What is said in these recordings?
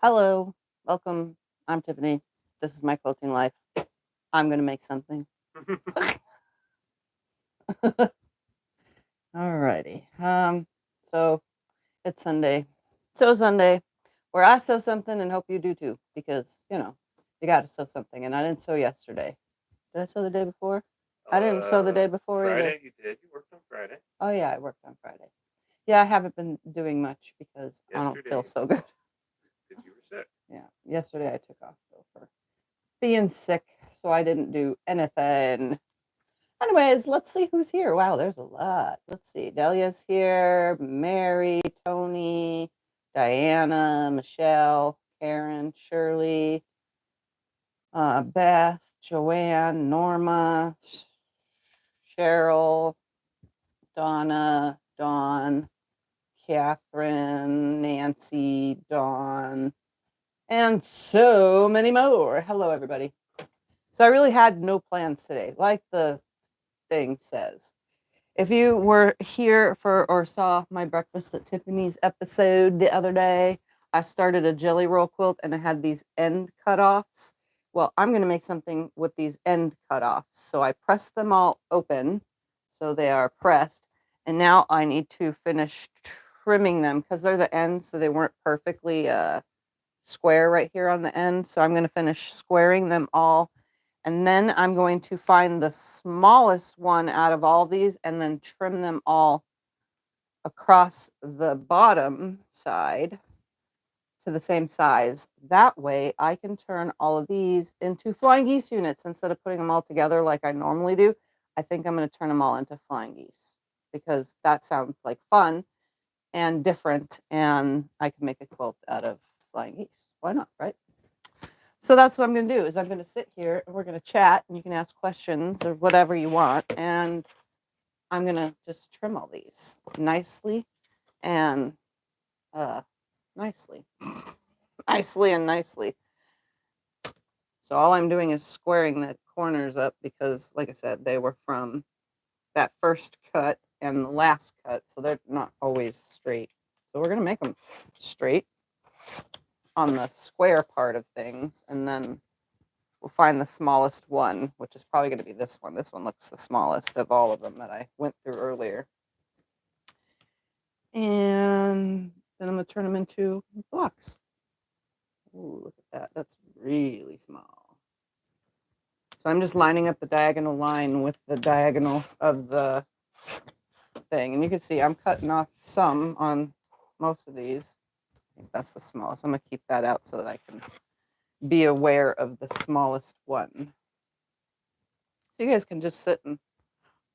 Hello, welcome. I'm Tiffany. This is my quilting life. I'm going to make something. Alrighty. So it's Sunday. So Sunday, where I sew something and hope you do too, because you got to sew something. And I didn't sew yesterday. Did I sew the day before? I didn't sew the day before Friday, either. you did. You worked on Friday. Oh yeah, I worked on Friday. Yeah, I haven't been doing much because I don't feel so good. Because you were sick. Yeah, yesterday I took off for being sick, so I didn't do anything. Anyways, let's see who's here. Wow, there's a lot. Let's see. Delia's here, Mary, Tony, Diana, Michelle, Karen, Shirley, Beth, Joanne, Norma, Cheryl, Donna, Dawn, Catherine, Nancy, Dawn, and so many more. Hello, everybody. So I really had no plans today, like the thing says. If you were here for or saw my Breakfast at Tiffany's episode the other day, I started a jelly roll quilt and I had these end cutoffs. Well, I'm going to make something with these end cutoffs. So I pressed them all open so they are pressed. And now I need to finish trimming them because they're the ends, so they weren't perfectly square right here on the end. So I'm going to finish squaring them all. And then I'm going to find the smallest one out of all these and then trim them all across the bottom side to the same size. That way I can turn all of these into flying geese units instead of putting them all together like I normally do. I think I'm going to turn them all into flying geese because that sounds like fun and different, and I can make a quilt out of flying geese. Why not, right? So that's what I'm going to do is I'm going to sit here and we're going to chat and you can ask questions or whatever you want. And I'm going to just trim all these nicely and nicely. Nicely and nicely. So all I'm doing is squaring the corners up because, like I said, they were from that first cut and the last cut. So they're not always straight. So we're going to make them straight on the square part of things. And then we'll find the smallest one, which is probably going to be this one. This one looks the smallest of all of them that I went through earlier. And then I'm going to turn them into blocks. Ooh, look at that. That's really small. So I'm just lining up the diagonal line with the diagonal of the thing. And you can see I'm cutting off some on most of these. I think that's the smallest. I'm going to keep that out so that I can be aware of the smallest one. So you guys can just sit and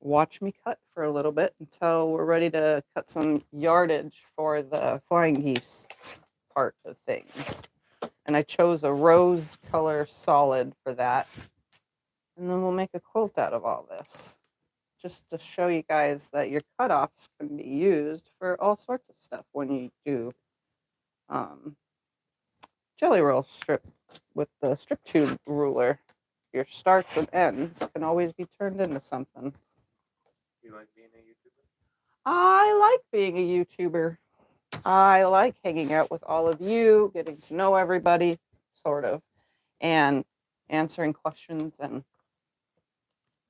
watch me cut for a little bit until we're ready to cut some yardage for the flying geese part of things. And I chose a rose color solid for that. And then we'll make a quilt out of all this. Just to show you guys that your cutoffs can be used for all sorts of stuff when you do jelly roll strip with the strip tube ruler. Your starts and ends can always be turned into something. You like being a YouTuber? I like being a YouTuber. I like hanging out with all of you, getting to know everybody, sort of, and answering questions. And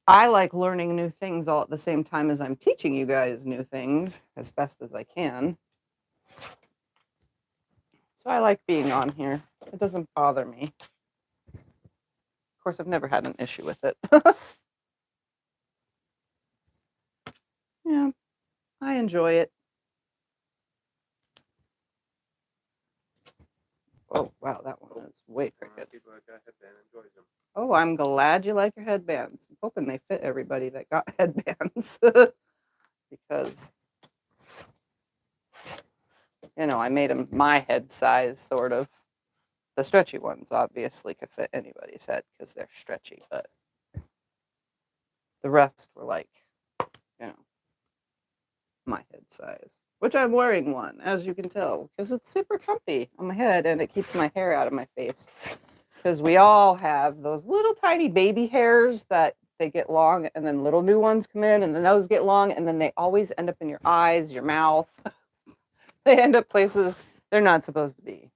I like learning new things all at the same time as I'm teaching you guys new things as best as I can. So I like being on here. It doesn't bother me. Of course, I've never had an issue with it. Yeah, I enjoy it. Oh, wow, that one is way crooked. People that got headband enjoys them. Oh, I'm glad you like your headbands. I'm hoping they fit everybody that got headbands. Because, I made them my head size, sort of. The stretchy ones obviously could fit anybody's head because they're stretchy, but the rest were like, my head size. Which I'm wearing one, as you can tell, because it's super comfy on my head and it keeps my hair out of my face. Because we all have those little tiny baby hairs that they get long and then little new ones come in and then those get long and then they always end up in your eyes, your mouth. They end up places they're not supposed to be.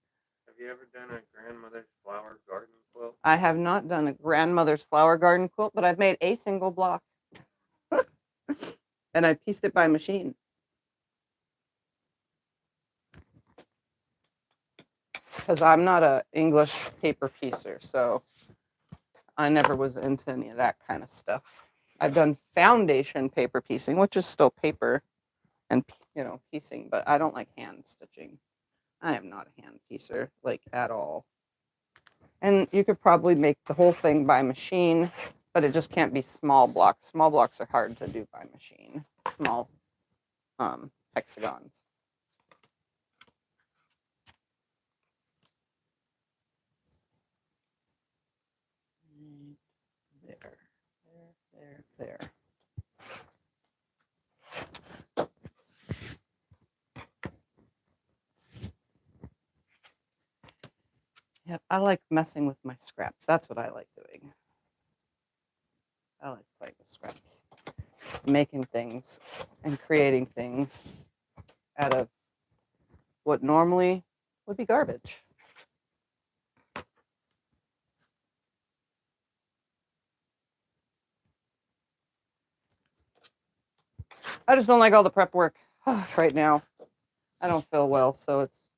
Have you you ever done a grandmother's flower garden quilt? I have not done a grandmother's flower garden quilt, but I've made a single block. And I pieced it by machine. Because I'm not a English paper piecer, so I never was into any of that kind of stuff. I've done foundation paper piecing, which is still paper and, piecing, but I don't like hand stitching. I am not a hand piecer, like, at all. And you could probably make the whole thing by machine, but it just can't be small blocks. Small blocks are hard to do by machine. Small hexagons. There. Yep, I like messing with my scraps. That's what I like doing. I like playing with scraps. Making things and creating things out of what normally would be garbage. I just don't like all the prep work right now. I don't feel well, so it's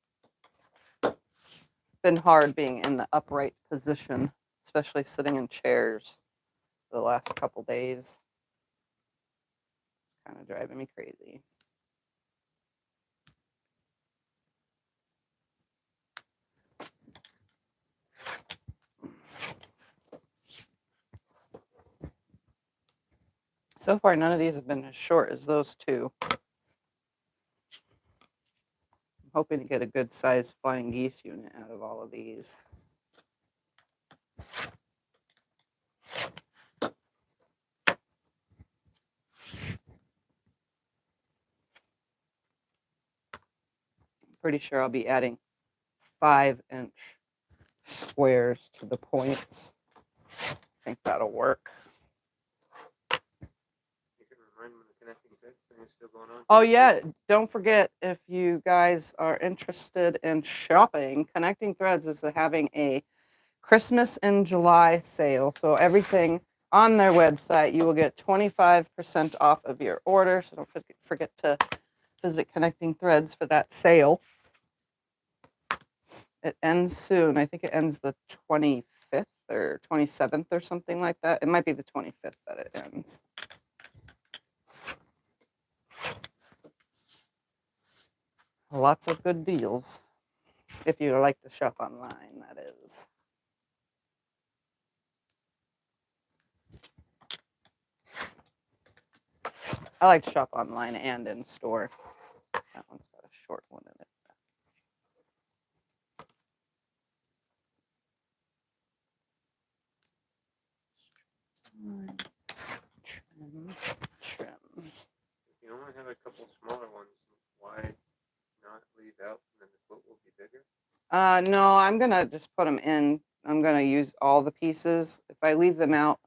been hard being in the upright position, especially sitting in chairs for the last couple days. Kind of driving me crazy. So far, none of these have been as short as those two. I'm hoping to get a good sized flying geese unit out of all of these. Pretty sure I'll be adding 5-inch squares to the points. I think that'll work. You can remind me of the connecting threads thing is still going on. Oh yeah, don't forget, if you guys are interested in shopping, Connecting Threads is having a Christmas in July sale. So everything on their website, you will get 25% off of your order. So don't forget to visit Connecting Threads for that sale. It ends soon. I think it ends the 25th or 27th or something like that. It might be the 25th that it ends. Lots of good deals. If you like to shop online, that is. I like to shop online and in store. That one's got a short one in it. Trim. If you only have a couple smaller ones, why not leave out and then the quilt will be bigger? No, I'm going to just put them in. I'm going to use all the pieces. If I leave them out,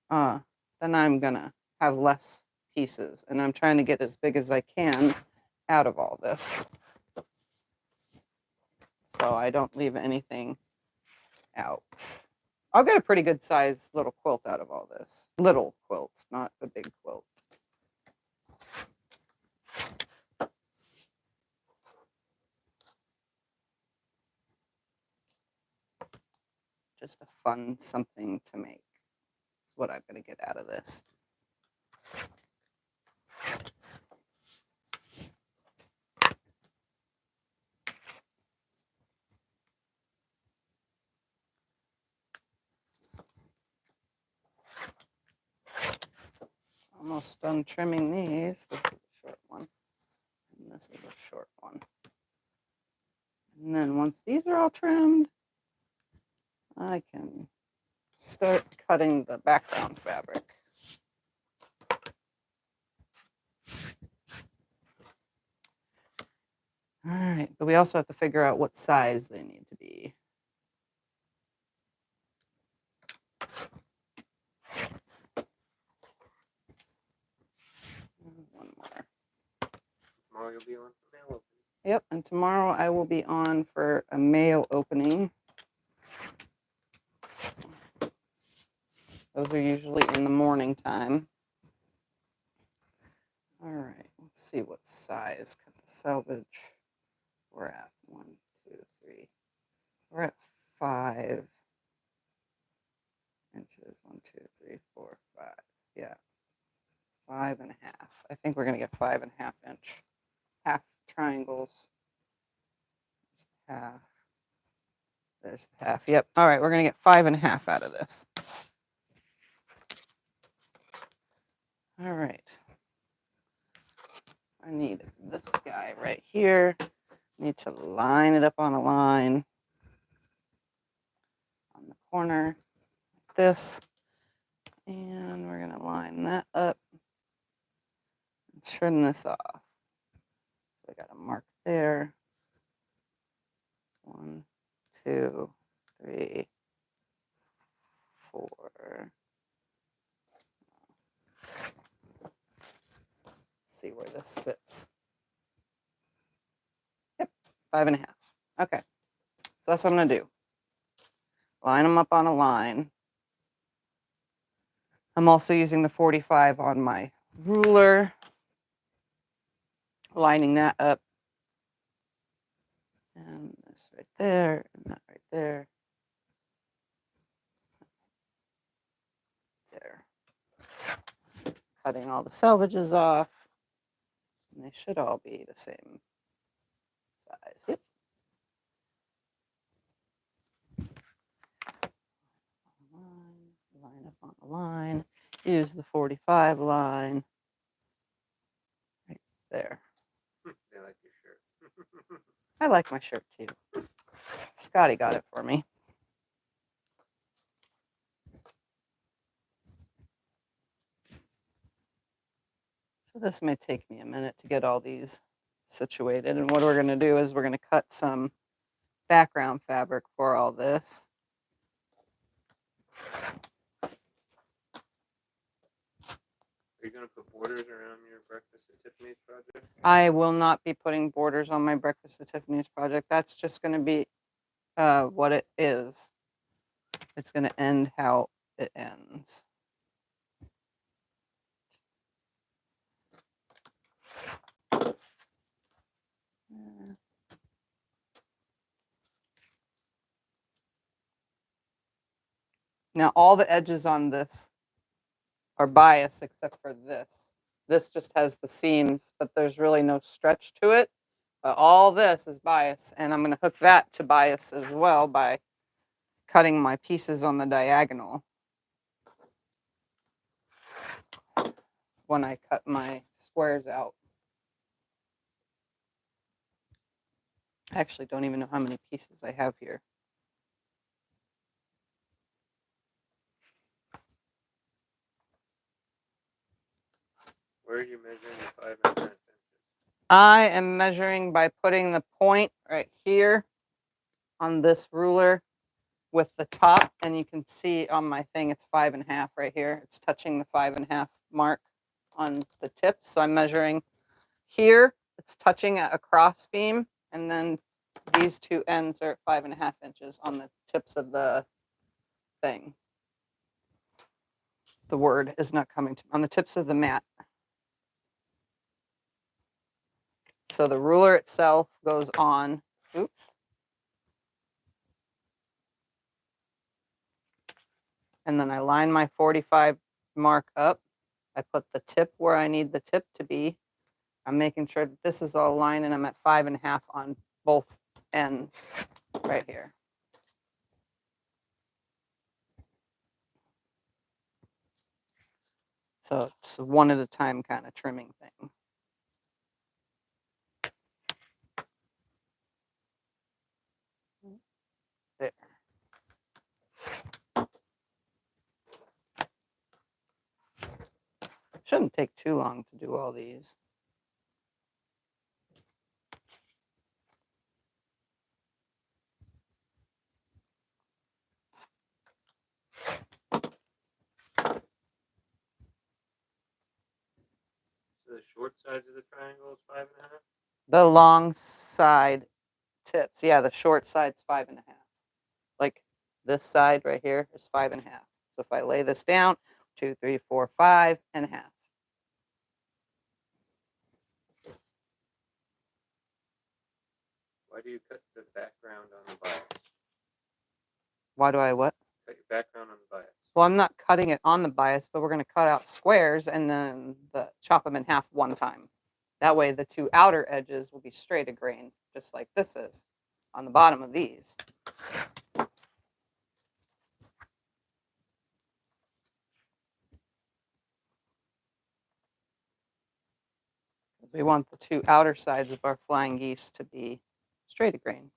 then I'm going to have less pieces. And I'm trying to get as big as I can out of all this. So I don't leave anything out. I'll get a pretty good sized little quilt out of all this. Little quilt, not a big quilt. Just a fun something to make. That's what I'm going to get out of this. Almost done trimming these. This is a short one. And this is a short one. And then once these are all trimmed, I can start cutting the background fabric. All right, but we also have to figure out what size they need to be. One more. Tomorrow you'll be on the mail opening. Yep, and tomorrow I will be on for a mail opening. Those are usually in the morning time. All right, let's see what size cut the salvage we're at. 1, 2, 3. We're at 5 inches. 1, 2, 3, 4, 5. Yeah, 5.5. I think we're gonna get 5.5 inch half triangles. Half. There's the half. Yep. All right, we're gonna get 5.5 out of this. All right. I need this guy right here. Need to line it up on a line on the corner like this. And we're gonna line that up and trim this off. So I got a mark there. 1, 2, 3, 4. Let's see where this sits. Yep, 5.5. Okay, so that's what I'm gonna do. Line them up on a line. I'm also using the 45 on my ruler, lining that up. And this right there, and that right there. There. Cutting all the salvages off. And they should all be the same size. Yep. Line up on the line. Use the 45 line. Right there. They like your shirt. I like my shirt too. Scotty got it for me. So this may take me a minute to get all these situated. And what we're going to do is we're going to cut some background fabric for all this. Are you going to put borders around your Breakfast at Tiffany's project? I will not be putting borders on my Breakfast at Tiffany's project. That's just going to be what it is. It's going to end how it ends. Now all the edges on this are bias except for this. This just has the seams, but there's really no stretch to it. But all this is bias, and I'm going to hook that to bias as well by cutting my pieces on the diagonal when I cut my squares out. I actually don't even know how many pieces I have here. Where are you measuring the 5.5 inches? I am measuring by putting the point right here on this ruler with the top, and you can see on my thing it's 5.5 right here. It's touching the 5.5 mark on the tip. So I'm measuring here, it's touching at a cross beam, and then these two ends are at 5.5 inches on the tips of the thing. The word is not coming to on the tips of the mat. So the ruler itself goes on, oops. And then I line my 45 mark up. I put the tip where I need the tip to be. I'm making sure that this is all lined, and I'm at 5.5 on both ends right here. So it's a one at a time kind of trimming thing. There. Shouldn't take too long to do all these. So the short sides of the triangle is 5.5? The long side tips. Yeah, the short side's 5.5. Like this side right here is 5.5. So if I lay this down, 2, 3, 4, 5.5. Why do you cut the background on the bias? Why do I what? Cut your background on the bias. Well, I'm not cutting it on the bias, but we're going to cut out squares and then chop them in half one time. That way the two outer edges will be straight a grain, just like this is on the bottom of these. We want the two outer sides of our flying geese to be straight a grain.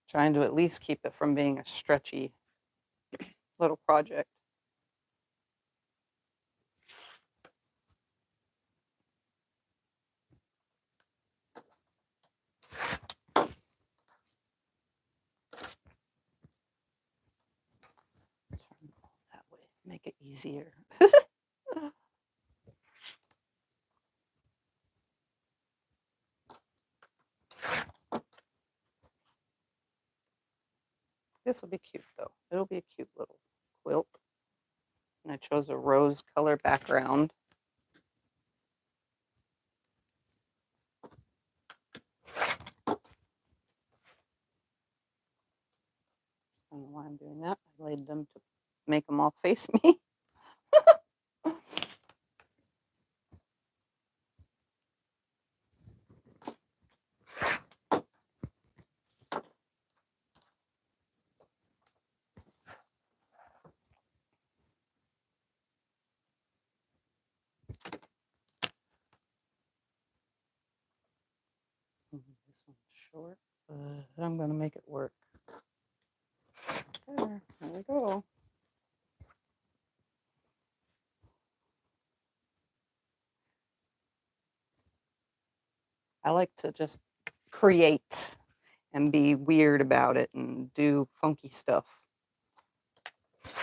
Trying to at least keep it from being a stretchy little project. That way, make it easier. This will be cute though. It'll be a cute little quilt. And I chose a rose color background. I don't know why I'm doing that. I laid them to make them all face me. This one's short, but I'm going to make it work. There we go. I like to just create and be weird about it and do funky stuff.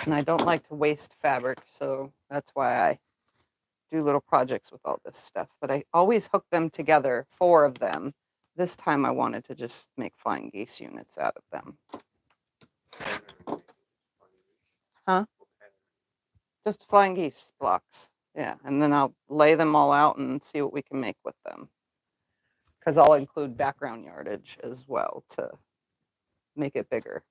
And I don't like to waste fabric, so that's why I do little projects with all this stuff. But I always hook them together, 4 of them. This time I wanted to just make flying geese units out of them. Huh? Just flying geese blocks. Yeah, and then I'll lay them all out and see what we can make with them. Because I'll include background yardage as well to make it bigger.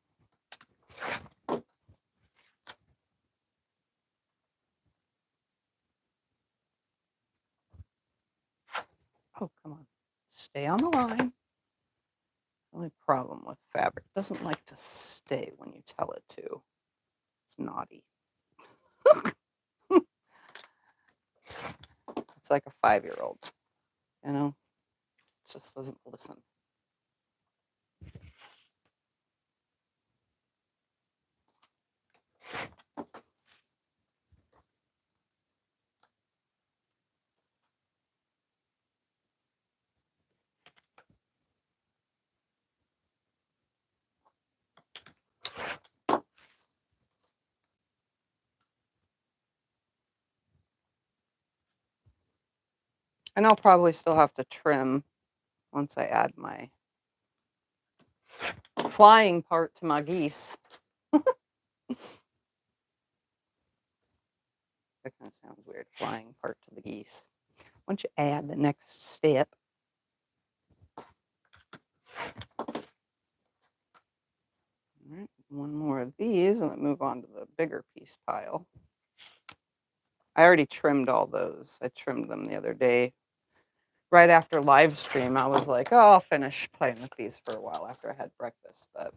Oh, come on. Stay on the line. The only problem with fabric, doesn't like to stay when you tell it to. It's naughty. It's like a 5-year-old, you know? It just doesn't listen. And I'll probably still have to trim once I add my flying part to my geese. That kind of sounds weird, flying part to the geese. Once you add the next step, all right, one more of these and then move on to the bigger piece pile. I already trimmed all those. I trimmed them the other day. Right after live stream, I was like, oh, I'll finish playing with these for a while after I had breakfast. But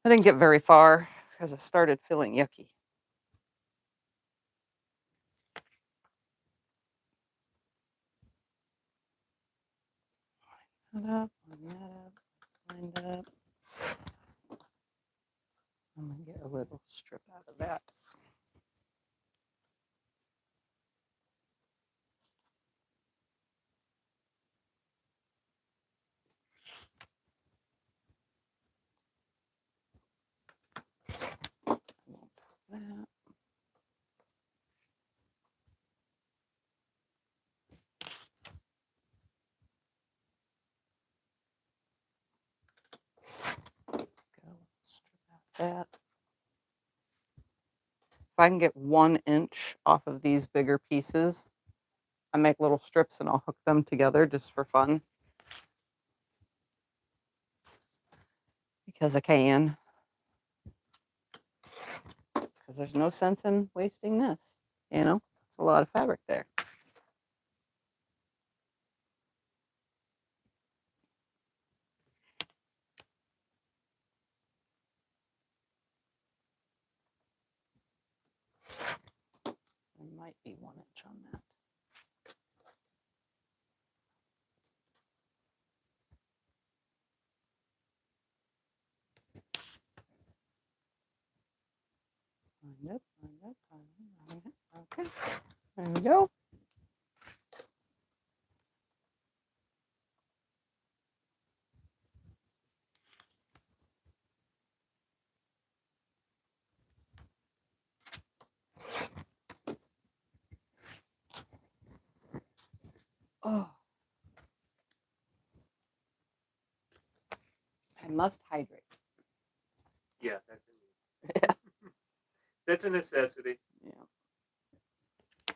I didn't get very far because I started feeling yucky. Line that up, lined up. I'm going to get a little strip out of that. that. If I can get 1 inch off of these bigger pieces, I make little strips and I'll hook them together just for fun. Because I can. Because there's no sense in wasting this. You know, it's a lot of fabric there. There might be 1 inch on that. Find it. Okay, there we go. Oh, I must hydrate. Yeah, that's Yeah. that's a necessity. Yeah.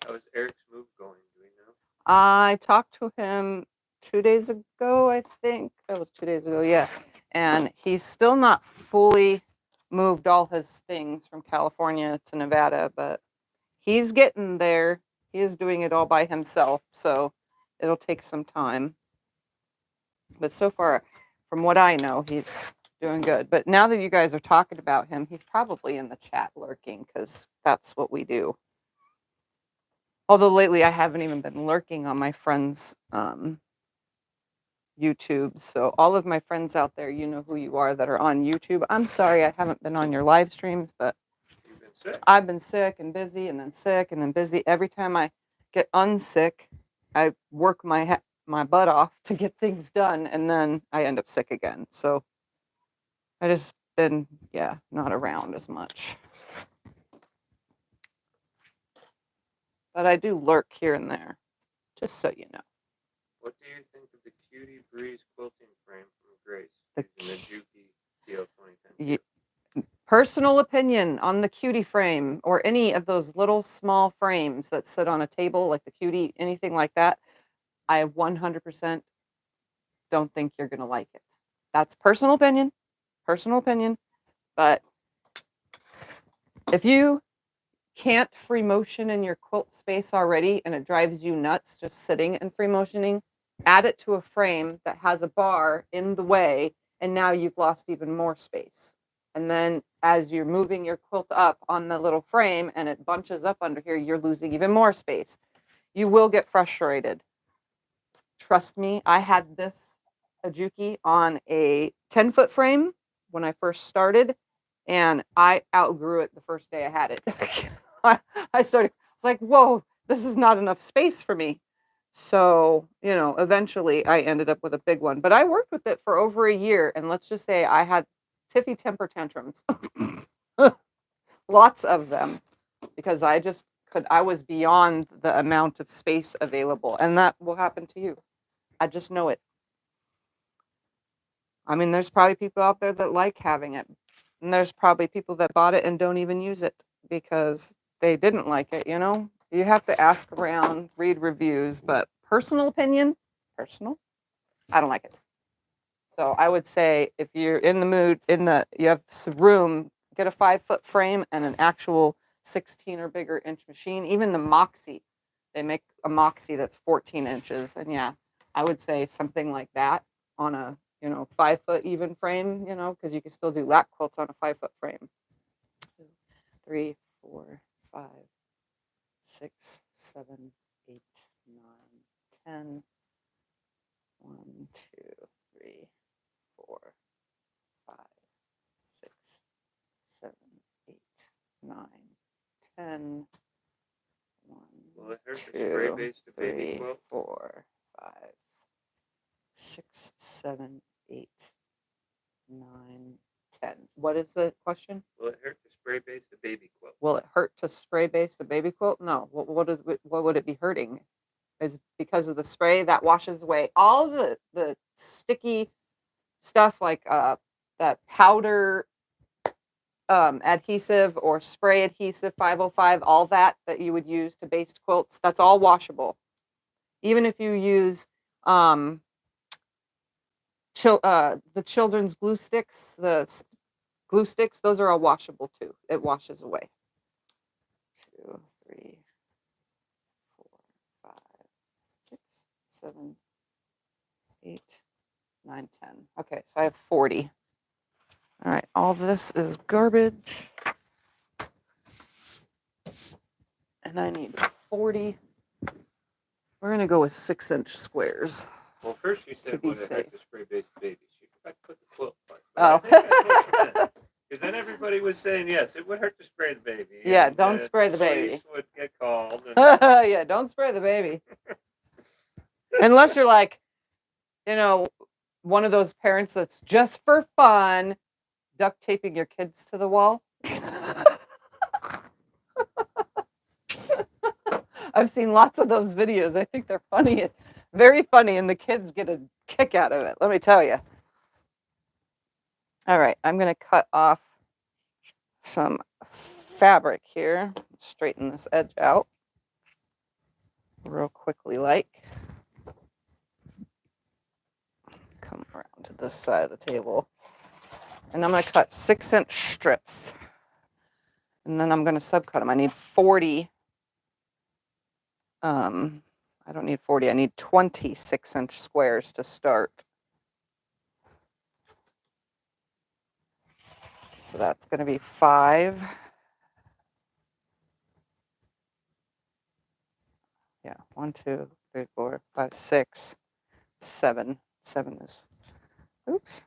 How is Eric's move going? Do we know? I talked to him 2 days ago, I think. That was 2 days ago, yeah. And he's still not fully moved all his things from California to Nevada, but he's getting there. He is doing it all by himself, so it'll take some time. But so far, from what I know, he's doing good. But now that you guys are talking about him, he's probably in the chat lurking because that's what we do. Although lately I haven't even been lurking on my friends' YouTube. So all of my friends out there, you know who you are that are on YouTube. I'm sorry I haven't been on your live streams, but You've been sick. I've been sick and busy and then sick and then busy. Every time I get unsick, I work my butt off to get things done, and then I end up sick again. So I just been, not around as much. But I do lurk here and there, just so you know. What do you think of the Cutie Breeze quilting frame from Grace The using the Juki TL 2010? Personal opinion on the Cutie frame or any of those little small frames that sit on a table, like the Cutie, anything like that, I 100% don't think you're going to like it. That's personal opinion, but if you can't free motion in your quilt space already and it drives you nuts just sitting and free motioning, add it to a frame that has a bar in the way, and now you've lost even more space. And then as you're moving your quilt up on the little frame and it bunches up under here, you're losing even more space. You will get frustrated. Trust me, I had this Ajuki on a 10-foot frame when I first started, and I outgrew it the first day I had it. I started, I was like, whoa, this is not enough space for me. So, eventually I ended up with a big one. But I worked with it for over a year, and let's just say I had Tiffy temper tantrums. Lots of them, because I was beyond the amount of space available, and that will happen to you. I just know it. I mean, there's probably people out there that like having it. And there's probably people that bought it and don't even use it because they didn't like it, You have to ask around, read reviews, but personal opinion, I don't like it. So I would say if you're in the mood, you have some room, get a 5-foot frame and an actual 16 or bigger inch machine. Even the Moxie, they make a Moxie that's 14 inches. And yeah, I would say something like that on a 5-foot even frame, because you can still do lap quilts on a 5-foot frame. 2, 3, 4, 5, 6, 7, 8, 9, 10. 1, 2, 3, 4, 5, 6, 7, 8, 9, 10. 1, Will it hurt to 2, spray base the baby 3, quilt? 4, 5, 6, 7, 8, 9, 10. What is the question? Will it hurt to spray base the baby quilt? Will it hurt to spray base the baby quilt? No. What would it be hurting? Is because of the spray that washes away all the sticky stuff like that powder adhesive or spray adhesive 505, all that you would use to baste quilts, that's all washable. Even if you use the children's glue sticks, glue sticks, those are all washable too. It washes away. 2, 3, 4, 5, 6, 7, 8, 9, 10. Okay, so I have 40. All right, all this is garbage. And I need 40. We're going to go with 6-inch squares. Well, first she said be would it safe. hurt to spray baste the baby. She forgot to put the quilt part. Oh. Because then everybody was saying, yes, it would hurt to spray the baby. Yeah, and, don't spray the baby. Police would get called. And Yeah, don't spray the baby. Unless you're like, one of those parents that's just for fun, duct taping your kids to the wall. I've seen lots of those videos. I think they're funny, very funny, and the kids get a kick out of it, let me tell you. All right, I'm going to cut off some fabric here, straighten this edge out real quickly like. Come around to this side of the table. And I'm going to cut 6-inch strips. And then I'm going to subcut them. I need 40. I don't need 40. I need 20 6-inch squares to start. So that's going to be 5. Yeah, 1, 2, 3, 4, 5, 6, 7. 7 is, oops.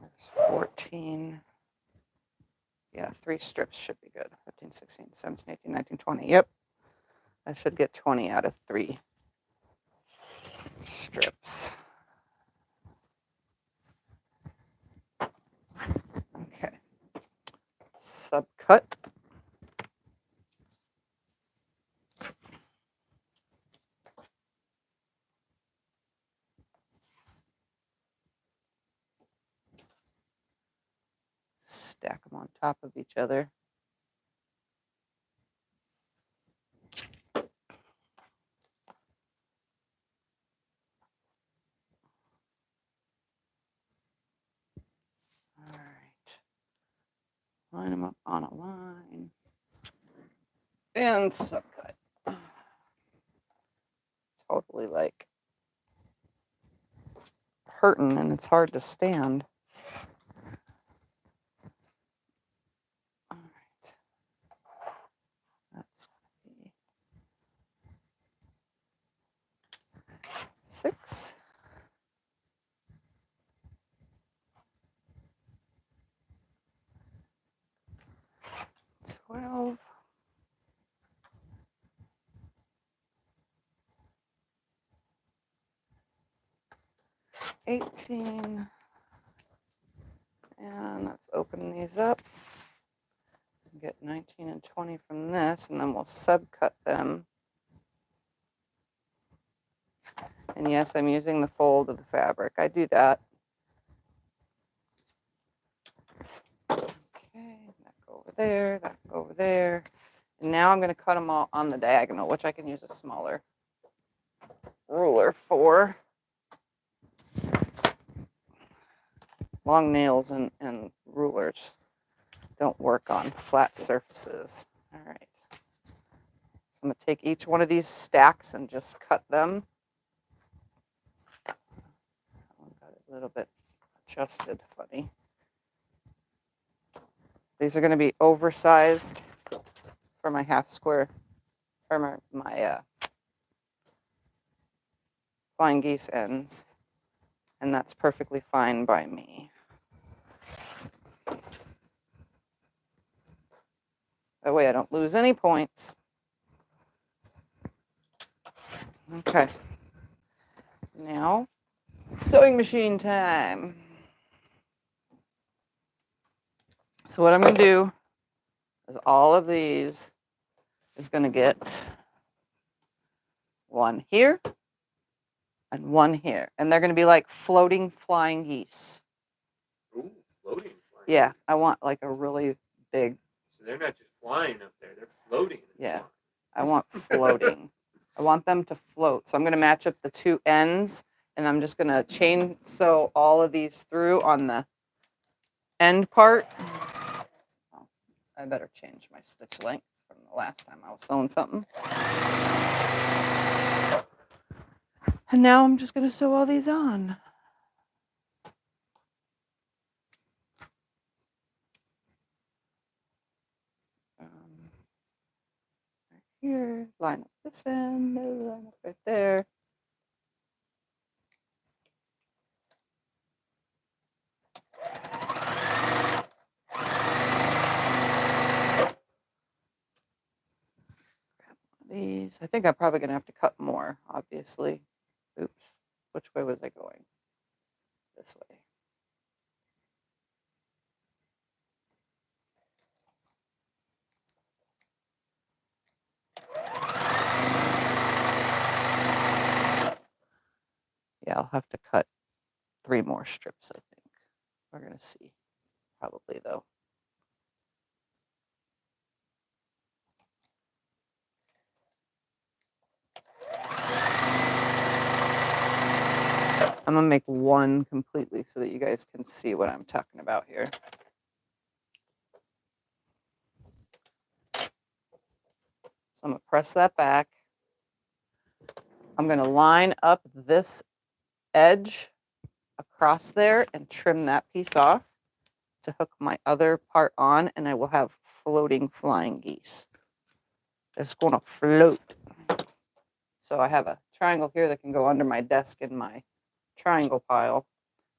There's 14. Yeah, 3 strips should be good. 15, 16, 17, 18, 19, 20. Yep. I should get 20 out of 3 strips. Okay. Subcut. Stack them on top of each other. All right. Line them up on a line. And subcut. Totally like hurting, and it's hard to stand. All right. That's going to be 6. 12. 18. And let's open these up. Get 19 and 20 from this, and then we'll subcut them. And yes, I'm using the fold of the fabric. I do that. Okay, that go over there, that go over there. And now I'm going to cut them all on the diagonal, which I can use a smaller ruler for. Long nails and rulers don't work on flat surfaces. All right. So I'm going to take each one of these stacks and just cut them. That one got a little bit adjusted funny. These are going to be oversized for my half square, or my flying geese ends. And that's perfectly fine by me. That way I don't lose any points. Okay. Now, sewing machine time. So what I'm going to do is all of these is going to get one here and one here. And they're going to be like floating flying geese. Ooh, floating flying Yeah, I want like a really big. So they're not just flying up there; they're floating. Yeah, I want floating. I want them to float. So I'm going to match up the two ends, and I'm just going to chain sew all of these through on the end part. Oh, I better change my stitch length from the last time I was sewing something. And now I'm just going to sew all these on. Right here, line up this end, line up right there. These, I think I'm probably going to have to cut more, obviously. Oops, which way was I going? This way. Yeah, I'll have to cut 3 more strips, I think. We're going to see, probably, though. I'm going to make one completely so that you guys can see what I'm talking about here. So I'm going to press that back. I'm going to line up this edge across there and trim that piece off to hook my other part on, and I will have floating flying geese. It's going to float. So I have a triangle here that can go under my desk in my triangle pile.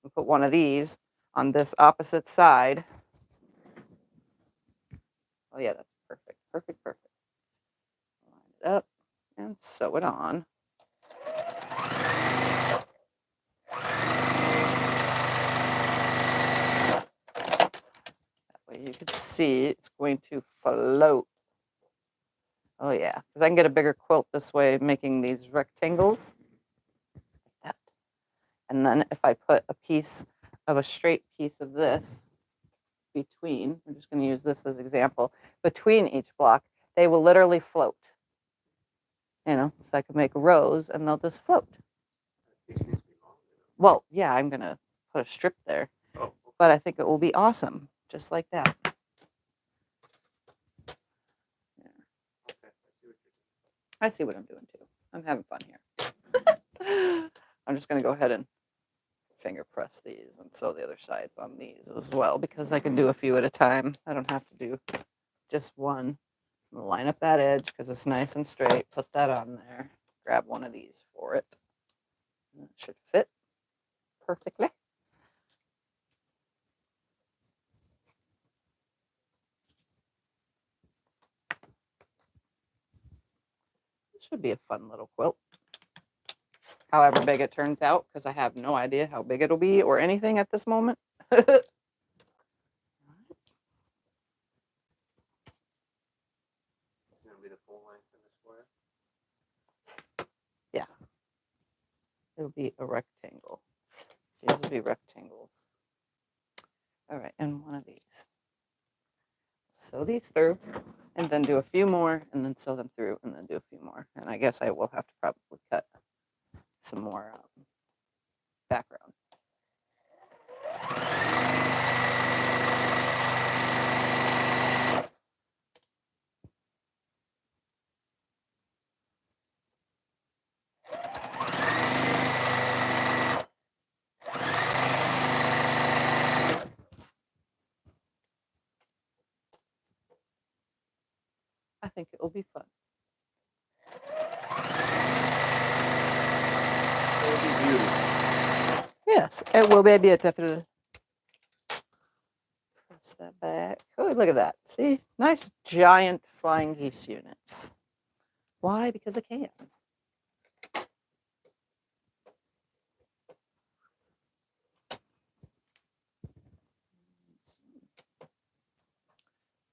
I'll put one of these on this opposite side. Oh yeah, that's perfect, perfect, perfect. Line it up and sew it on. That way you can see it's going to float. Oh yeah, because I can get a bigger quilt this way, making these rectangles like that. And then if I put a piece of a straight piece of this between, I'm just going to use this as example, between each block, they will literally float. You know, so I can make rows and they'll just float. Well, yeah, I'm going to put a strip there, but I think it will be awesome, just like that. I see what I'm doing too. I'm having fun here. I'm just going to go ahead and finger press these and sew the other sides on these as well, because I can do a few at a time. I don't have to do just one. I'm going to line up that edge because it's nice and straight. Put that on there. Grab one of these for it. And it should fit perfectly. This should be a fun little quilt. However big it turns out, because I have no idea how big it'll be or anything at this moment. Yeah. It'll be a rectangle. These will be rectangles. All right, and one of these. Sew these through, and then do a few more, and then sew them through, and then do a few more. And I guess I will have to probably cut some more background. I think it will be fun. It will be beautiful. Yes, it will be beautiful. Press that back. Oh, look at that. See? Nice giant flying geese units. Why? Because I can.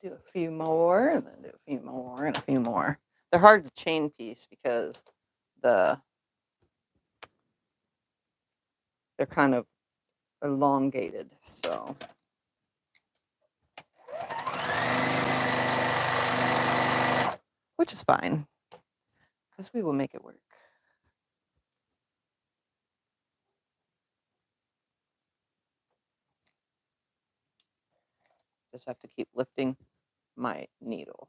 Do a few more, and then do a few more, and a few more. They're hard to chain piece because they're kind of elongated. So which is fine because we will make it work. Just have to keep lifting my needle.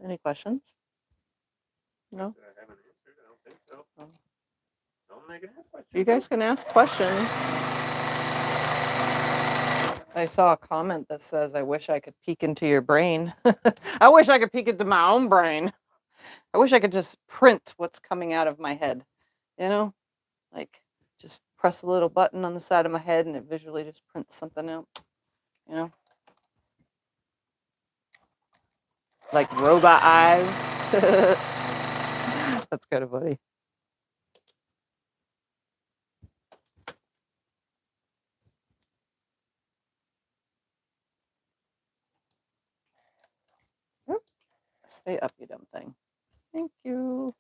Any questions? No? That I haven't answered. I don't think so. Oh. Don't make it ask questions. You guys can ask questions. I saw a comment that says, I wish I could peek into your brain. I wish I could peek into my own brain. I wish I could just print what's coming out of my head. You know? Like, just press a little button on the side of my head and it visually just prints something out. You know? Like robot eyes. That's kind of funny. Oop. Stay up, you dumb thing. Thank you.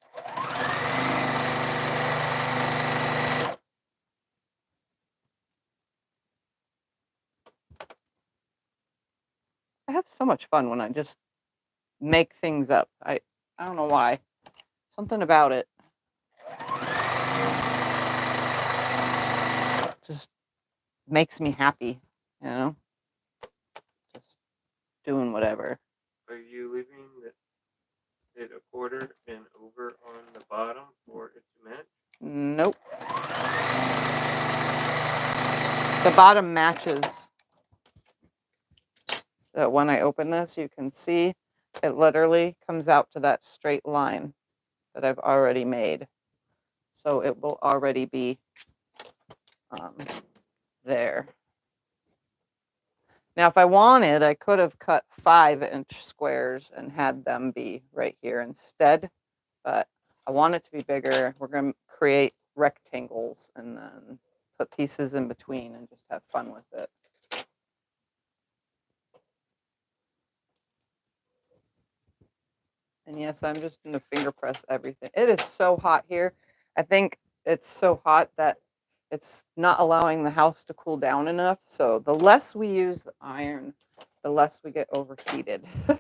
I have so much fun when I just make things up. I don't know why. Something about it. Just makes me happy, you know? Just doing whatever. Are you leaving it a quarter and over on the bottom for it to match? Nope. The bottom matches. So when I open this, you can see it literally comes out to that straight line that I've already made. So it will already be there. Now, if I wanted, I could have cut 5-inch squares and had them be right here instead, but I want it to be bigger. We're going to create rectangles and then put pieces in between and just have fun with it. And yes, I'm just going to finger press everything. It is so hot here. I think it's so hot that it's not allowing the house to cool down enough. So the less we use the iron, the less we get overheated. If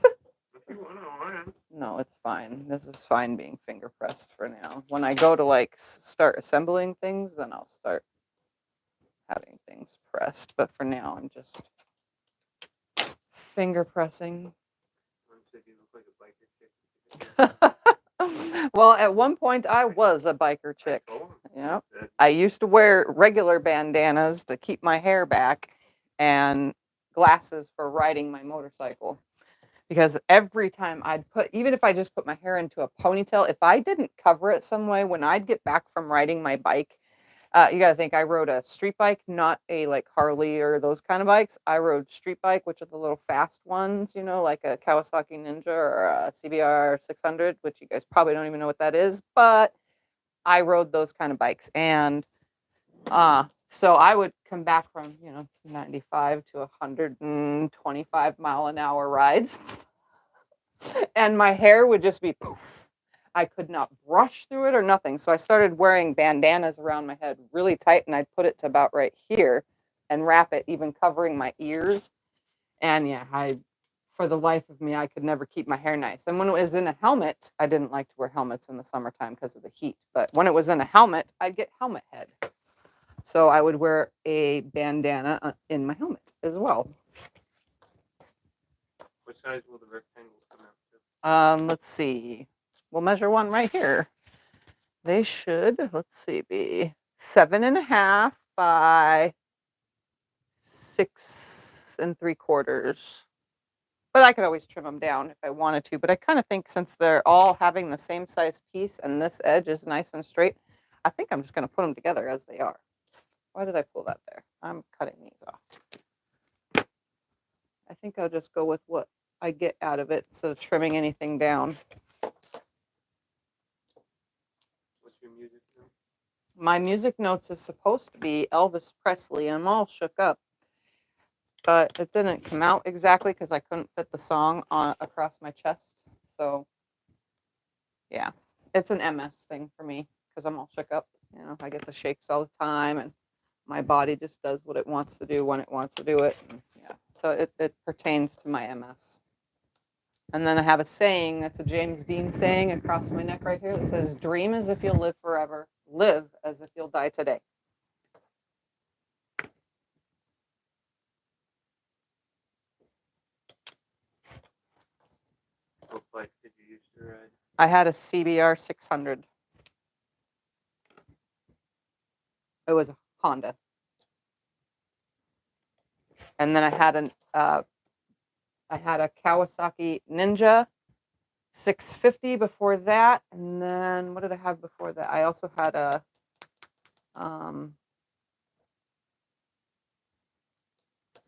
you want to iron. No, it's fine. This is fine being finger pressed for now. When I go to like start assembling things, then I'll start having things pressed. But for now, I'm just finger pressing. You look like a biker chick. Well, at one point I was a biker chick. Yeah, I used to wear regular bandanas to keep my hair back and glasses for riding my motorcycle. Because every time I'd even if I just put my hair into a ponytail, if I didn't cover it some way, when I'd get back from riding my bike, you got to think I rode a street bike, not a like Harley or those kind of bikes. I rode street bike, which are the little fast ones, you know, like a Kawasaki Ninja or a CBR 600, which you guys probably don't even know what that is, but I rode those kind of bikes. And so I would come back from, 95 to 125 mile an hour rides. And my hair would just be poof. I could not brush through it or nothing. So I started wearing bandanas around my head really tight, and I'd put it to about right here and wrap it, even covering my ears. And yeah, for the life of me, I could never keep my hair nice. And when it was in a helmet, I didn't like to wear helmets in the summertime because of the heat. But when it was in a helmet, I'd get helmet head. So I would wear a bandana in my helmet as well. What size will the rectangles come out to? Let's see. We'll measure one right here. They should, let's see, be 7.5 by 6 3/4. But I could always trim them down if I wanted to. But I kind of think since they're all having the same size piece and this edge is nice and straight, I think I'm just going to put them together as they are. Why did I pull that there? I'm cutting these off. I think I'll just go with what I get out of it instead of trimming anything down. What's your music note? My music notes is supposed to be Elvis Presley. I'm all shook up. But it didn't come out exactly because I couldn't fit the song on across my chest. So, yeah, it's an MS thing for me because I'm all shook up. You know, I get the shakes all the time, and my body just does what it wants to do when it wants to do it. And, yeah, so it pertains to my MS. And then I have a saying that's a James Dean saying across my neck right here that says, "Dream as if you'll live forever, live as if you'll die today." What bike did you used to ride? I had a CBR 600. It was a Honda. And then I had a Kawasaki Ninja 650 before that. And then what did I have before that? I also had a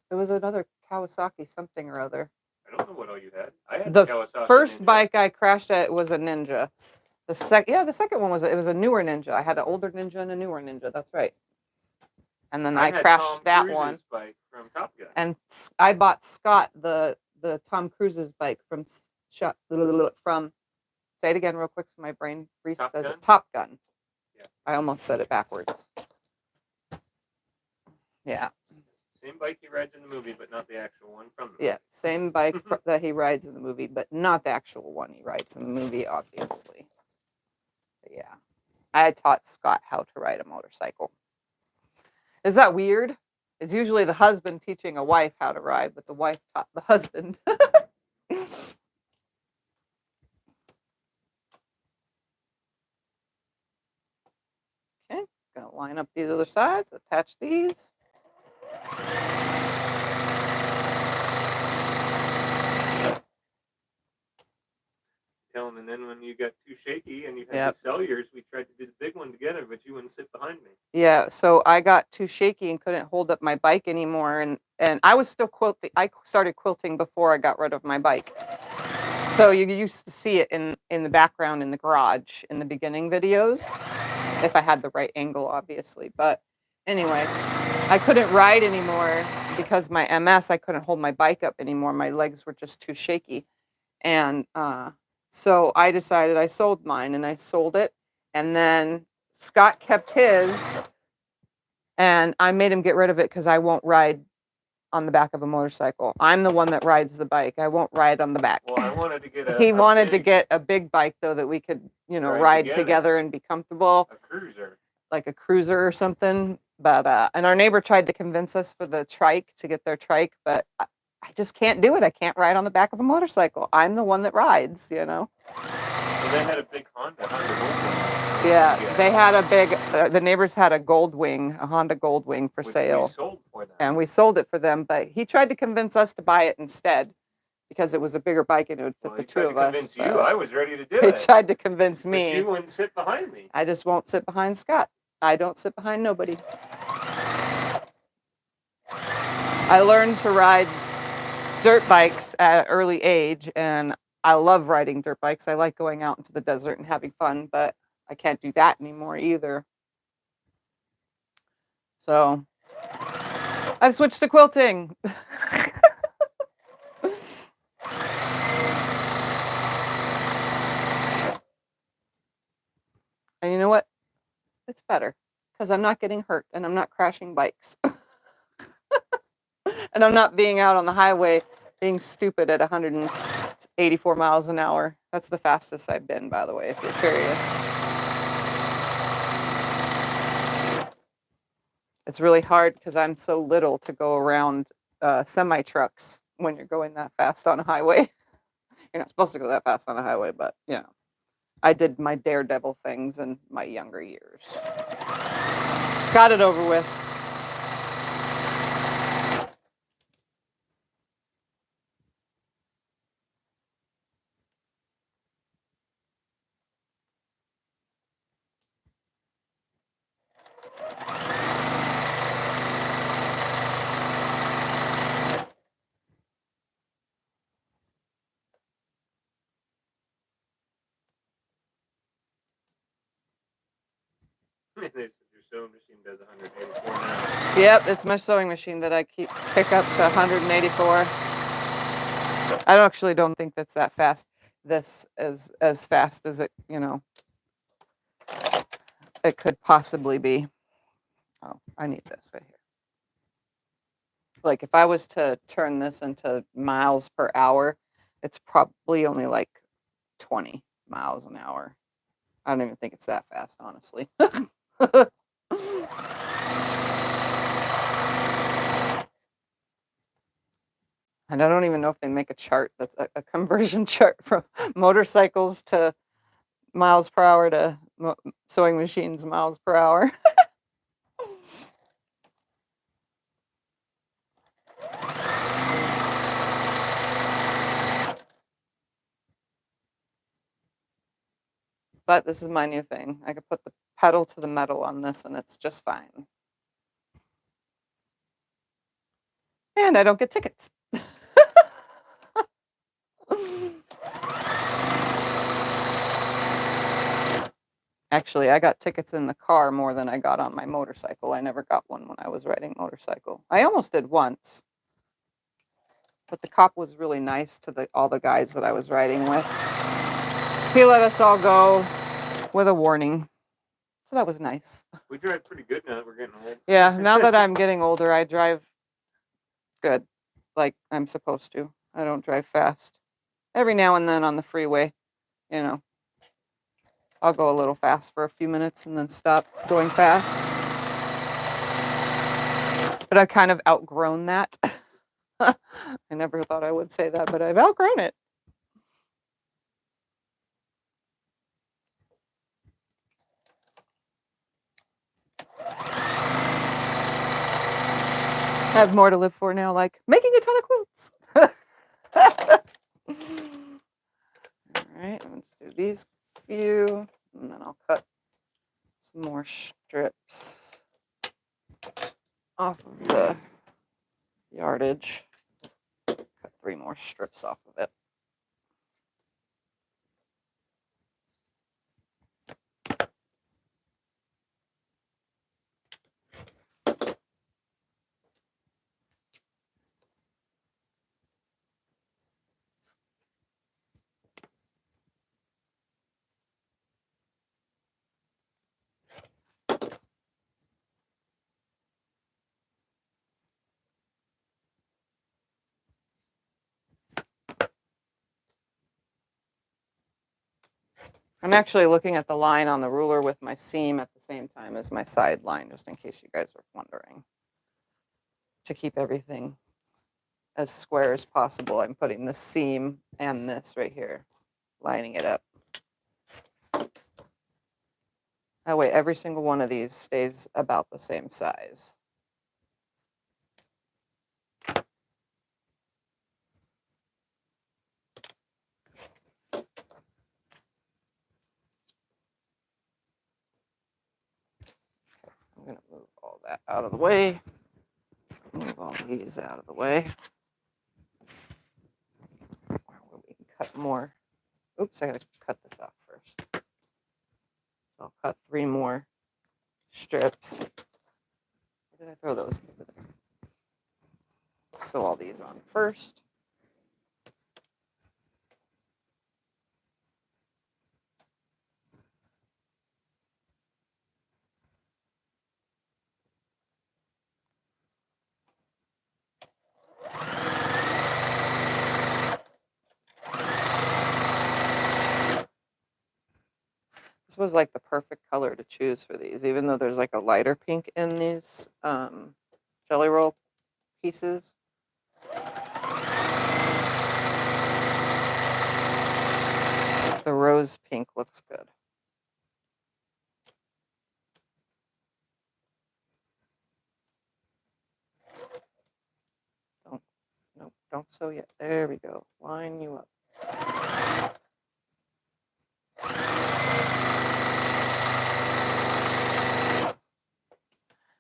it was another Kawasaki something or other. I don't know what all you had. I had The Kawasaki first Ninja. bike I crashed at was a Ninja. The second one was a newer Ninja. I had an older Ninja and a newer Ninja. That's right. And then I had crashed Tom that Cruise's one. Bike from Top Gun. And I bought Scott the Tom Cruise's bike from say it again real quick so my brain says it. Top Gun. Yeah. I almost said it backwards. Yeah. Same bike he rides in the movie, but not the actual one from the movie. Yeah, same bike that he rides in the movie, but not the actual one he rides in the movie, obviously. But yeah. I taught Scott how to ride a motorcycle. Is that weird? It's usually the husband teaching a wife how to ride, but the wife taught the husband. Okay, gonna line up these other sides, attach these. Tell him, and then when you got too shaky and you had to sell yours, we tried to do the big one together, but you wouldn't sit behind me. Yeah, so I got too shaky and couldn't hold up my bike anymore, and I was still quilting. I started quilting before I got rid of my bike. So you used to see it in the background in the garage in the beginning videos, if I had the right angle, obviously. But anyway, I couldn't ride anymore because my MS. I couldn't hold my bike up anymore. My legs were just too shaky, and so I decided I sold mine, and I sold it, and then Scott kept his, and I made him get rid of it because I won't ride on the back of a motorcycle. I'm the one that rides the bike. I won't ride on the back. Well, I wanted to get he wanted to get a big bike though that we could, ride together and be comfortable. A cruiser. Like a cruiser or something. But and our neighbor tried to convince us for the trike to get their trike, but I just can't do it. I can't ride on the back of a motorcycle. I'm the one that rides, So they had a big Honda Goldwing. Yeah, they had a big, the neighbors had a Goldwing, a Honda Goldwing for sale. We sold for them. And we sold it for them, but he tried to convince us to buy it instead because it was a bigger bike and it would fit the two of us. Convince you. I was ready to do it. He tried to convince me. But you wouldn't sit behind me. I just won't sit behind Scott. I don't sit behind nobody. I learned to ride dirt bikes at an early age, and I love riding dirt bikes. I like going out into the desert and having fun, but I can't do that anymore either. So I've switched to quilting. And you know what? It's better because I'm not getting hurt and I'm not crashing bikes. And I'm not being out on the highway being stupid at 184 miles an hour. That's the fastest I've been, by the way, if you're curious. It's really hard because I'm so little to go around semi-trucks when you're going that fast on a highway. You're not supposed to go that fast on a highway, but, I did my daredevil things in my younger years. Got it over with. They said your sewing machine does 184 now. Yep, it's my sewing machine that I pick up to 184. I actually don't think that's that fast. This is as fast as it, it could possibly be. Oh, I need this right here. Like if I was to turn this into miles per hour, it's probably only like 20 miles an hour. I don't even think it's that fast, honestly. And I don't even know if they make a chart that's a conversion chart from motorcycles to miles per hour to sewing machines miles per hour. But this is my new thing. I could put the pedal to the metal on this and it's just fine. And I don't get tickets. Actually, I got tickets in the car more than I got on my motorcycle. I never got one when I was riding motorcycle. I almost did once. But the cop was really nice to all the guys that I was riding with. He let us all go with a warning. So that was nice. We drive pretty good now that we're getting old. Yeah, now that I'm getting older, I drive good, like I'm supposed to. I don't drive fast. Every now and then on the freeway, I'll go a little fast for a few minutes and then stop going fast. But I've kind of outgrown that. I never thought I would say that, but I've outgrown it. I have more to live for now, like making a ton of quilts. All right, let's do these few, and then I'll cut some more strips off of the yardage. Cut 3 more strips off of it. I'm actually looking at the line on the ruler with my seam at the same time as my side line, just in case you guys are wondering. To keep everything as square as possible, I'm putting the seam and this right here, lining it up. That way every single one of these stays about the same size. I'm going to move all that out of the way. Move all these out of the way. We can cut more. Oops, I got to cut this off first. I'll cut 3 more strips. Where did I throw those? Sew all these on first. This was like the perfect color to choose for these, even though there's like a lighter pink in these jelly roll pieces. The rose pink looks good. Don't sew yet. There we go. Line you up.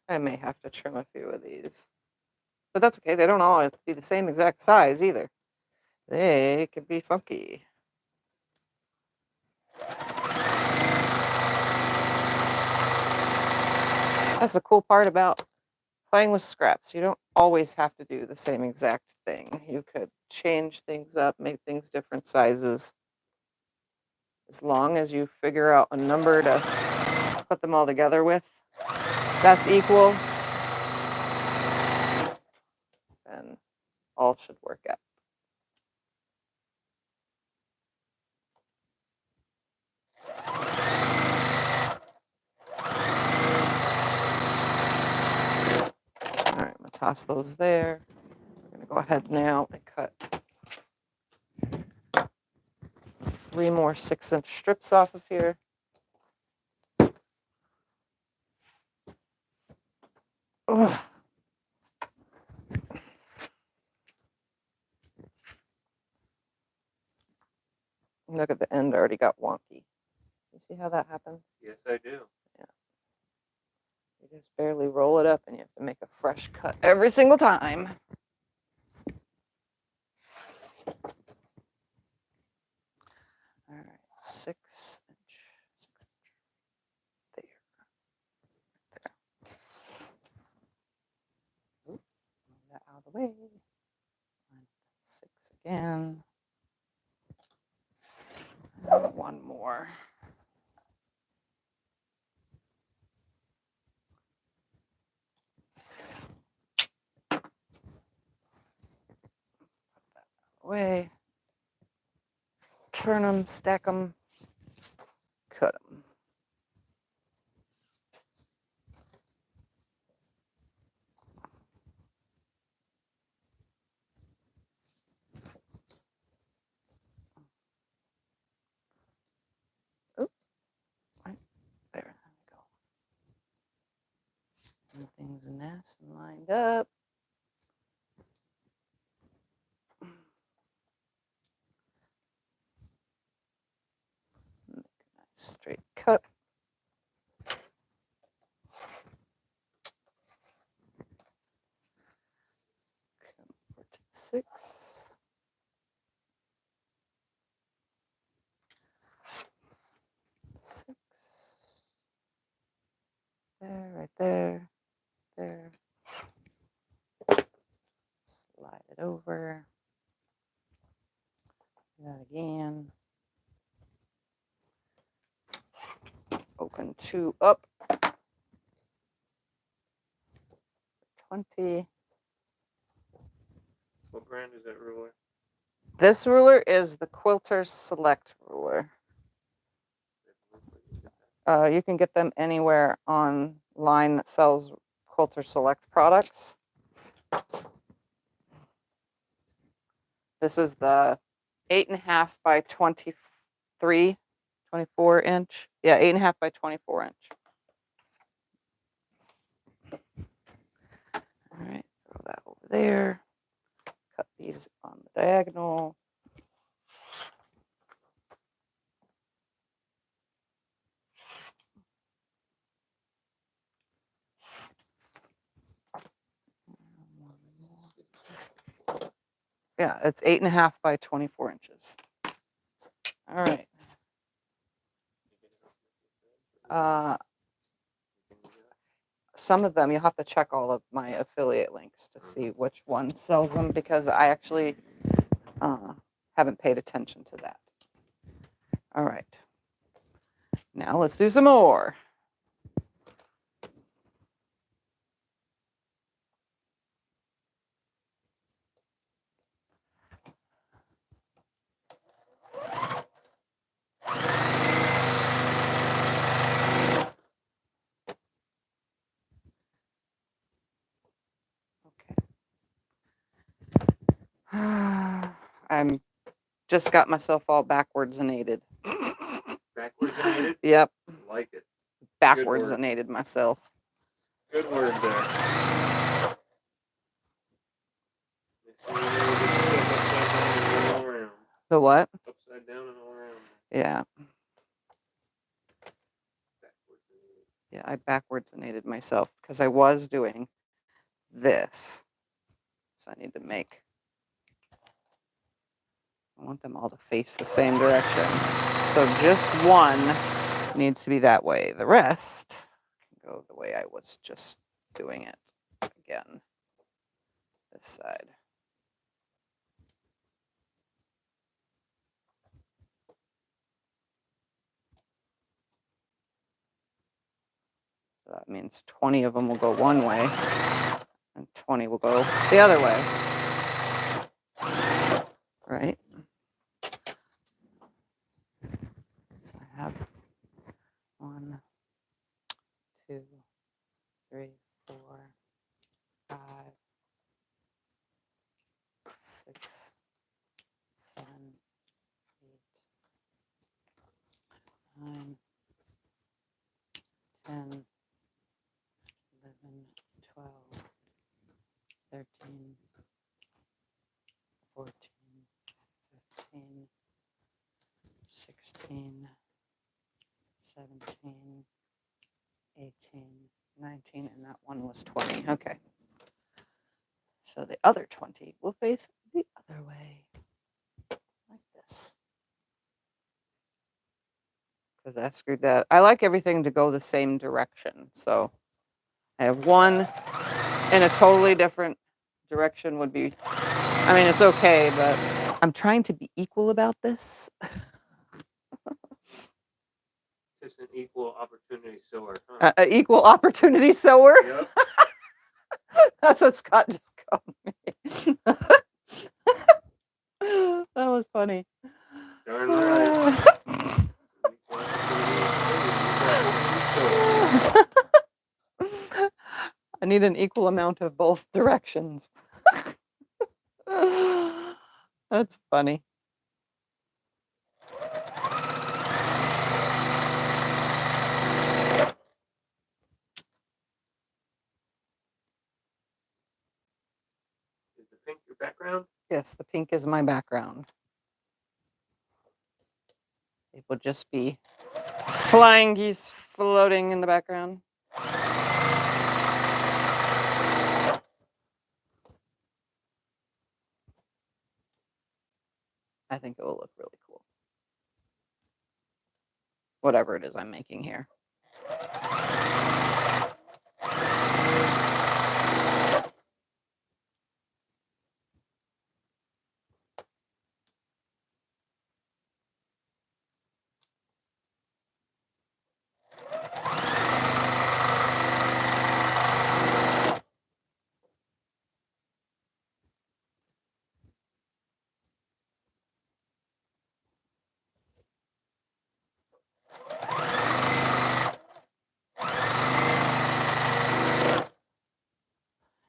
I may have to trim a few of these. But that's okay. They don't all have to be the same exact size either. They could be funky. That's the cool part about playing with scraps. You don't always have to do the same exact thing. You could change things up, make things different sizes. As long as you figure out a number to put them all together with, that's equal, then all should work out. All right, I'm gonna toss those there. I'm gonna go ahead now and cut 3 more 6-inch strips off of here. Ugh. Look at the end, already got wonky. You see how that happens? Yes, I do. Yeah. You just barely roll it up and you have to make a fresh cut every single time. All right, 6-inch. There. Ooh, move that out of the way. 6 again. And 1 more. Away. Turn them, stack them, cut them. Oop, right there. There we go. Everything's nice and lined up. Make a nice straight cut. Come over to 6. 6. There, right there. There. Slide it over. Do that again. Open 2 up. 20. What brand is that ruler? This ruler is the Quilter's Select ruler. You can get them anywhere online that sells Quilter Select products. This is the 8.5 by 23, 24 inch. Yeah, 8.5 by 24 inch. All right, throw that over there. Cut these on the diagonal. Yeah, it's 8.5 by 24 inches. All right. Some of them, you'll have to check all of my affiliate links to see which one sells them, because I actually haven't paid attention to that. All right. Now let's do some more. I'm just got myself all backwards-inated. Backwards-inated? Yep. Like it. Backwards-inated myself. Good word there. The what? Upside down and all around. Yeah. Yeah, I backwards-inated myself because I was doing this. So I need to make, I want them all to face the same direction. So just one needs to be that way. The rest can go the way I was just doing it again. This side. So that means 20 of them will go one way and 20 will go the other way. Right? So I have 1, 2, 3, 4, 5, 6, 7, 8, 9, 10, 11, 12, 13, 14, 15, 16, 17, 18, 19, and that one was 20. Okay. So the other 20 will face the other way, like this. Because I screwed that. I like everything to go the same direction. So I have one in a totally different direction would be, I mean, it's okay, but I'm trying to be equal about this. Just an equal opportunity sewer, huh? An equal opportunity sewer? Yep. That's what Scott just called me. That was funny. Darn right. I need an equal amount of both directions. That's funny. Is the pink your background? Yes, the pink is my background. It would just be flying geese floating in the background. I think it will look really cool. Whatever it is I'm making here.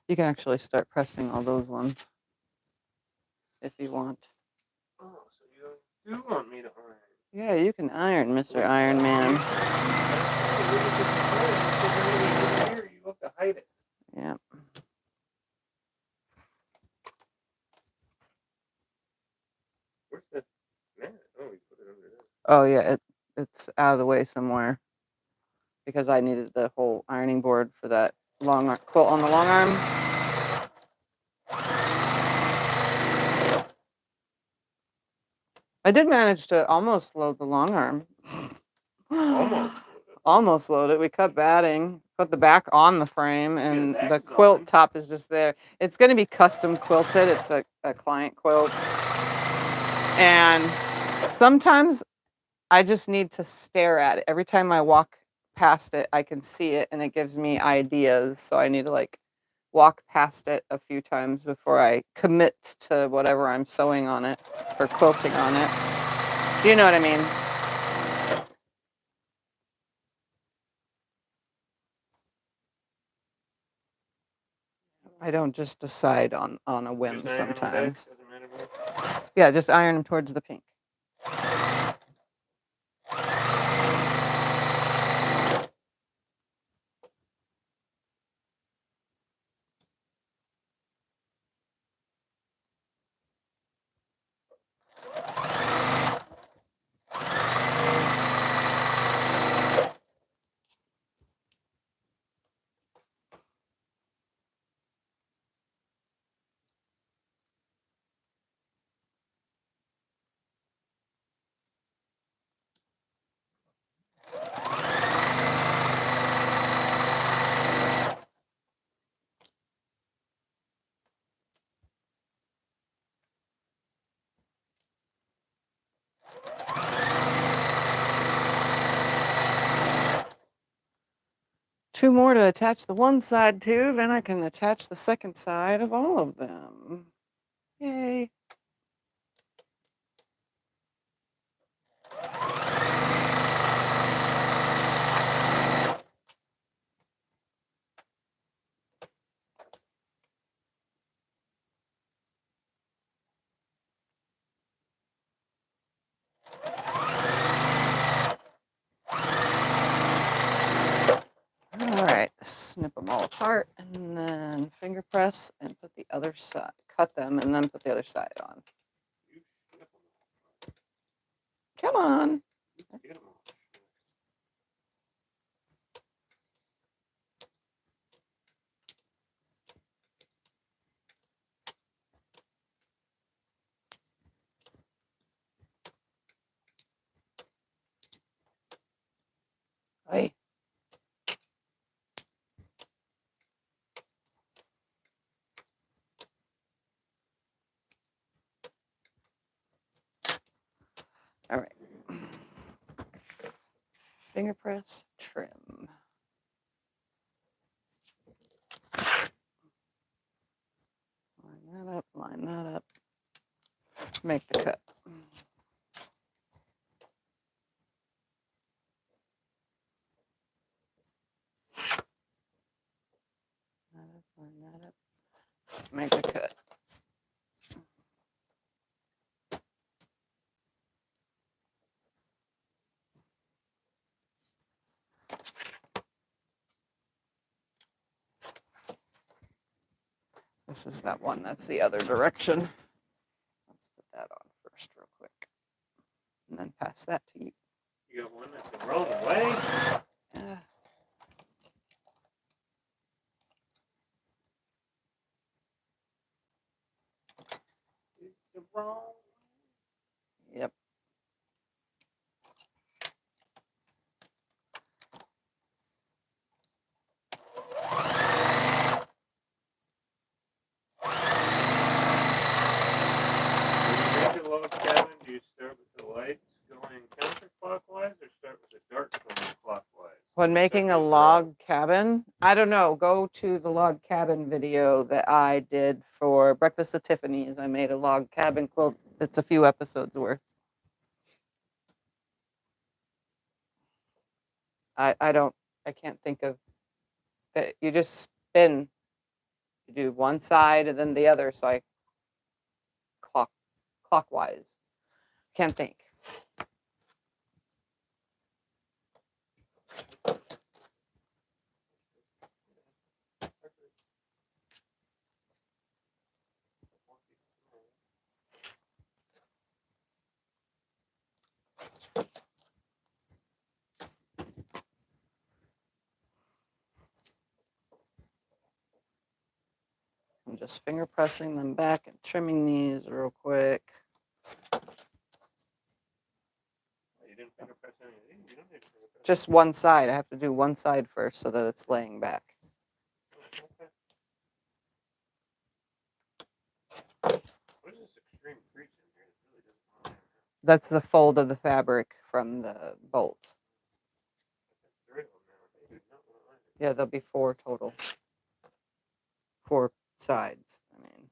You can actually start pressing all those ones if you want. Oh, so you do want me to iron? Yeah, you can iron, Mr. Iron Man. You have to hide it. Yeah. Where's the mat? Oh, you put it under there. Oh yeah, it's out of the way somewhere because I needed the whole ironing board for that long quilt on the long arm. I did manage to almost load the long arm. Almost loaded. We cut batting, put the back on the frame, and the quilt top is just there. It's going to be custom quilted. It's a client quilt. And sometimes I just need to stare at it. Every time I walk past it, I can see it, and it gives me ideas. So I need to like walk past it a few times before I commit to whatever I'm sewing on it or quilting on it. Do you know what I mean? I don't just decide on a whim sometimes. Yeah, just iron them towards the pink. 2 more to attach the one side to, then I can attach the second side of all of them. Yay. All right, snip them all apart and then finger press and put the other side, cut them and then put the other side on. Come on. Hey. All right. Finger press, trim. Line that up, make the cut. Line that up, make the cut. This is that one, that's the other direction. Let's put that on first real quick. And then pass that to you. You got one that's the wrong way? Yeah. It's the wrong way. Yep. Do you start with the lights going counterclockwise or start with the dark going clockwise? When making a log cabin, I don't know, go to the log cabin video that I did for Breakfast at Tiffany's. I made a log cabin quilt. It's a few episodes worth. I can't think of that. You just spin. You do one side and then the other, so I clockwise. Can't think. I'm just finger pressing them back and trimming these real quick. You didn't finger press anything? You don't need to finger press. Just one side. I have to do one side first so that it's laying back. Okay. What is this extreme crease in here? It really doesn't line. That's the fold of the fabric from the bolt. Yeah, there'll be 4 total. 4 sides. I mean,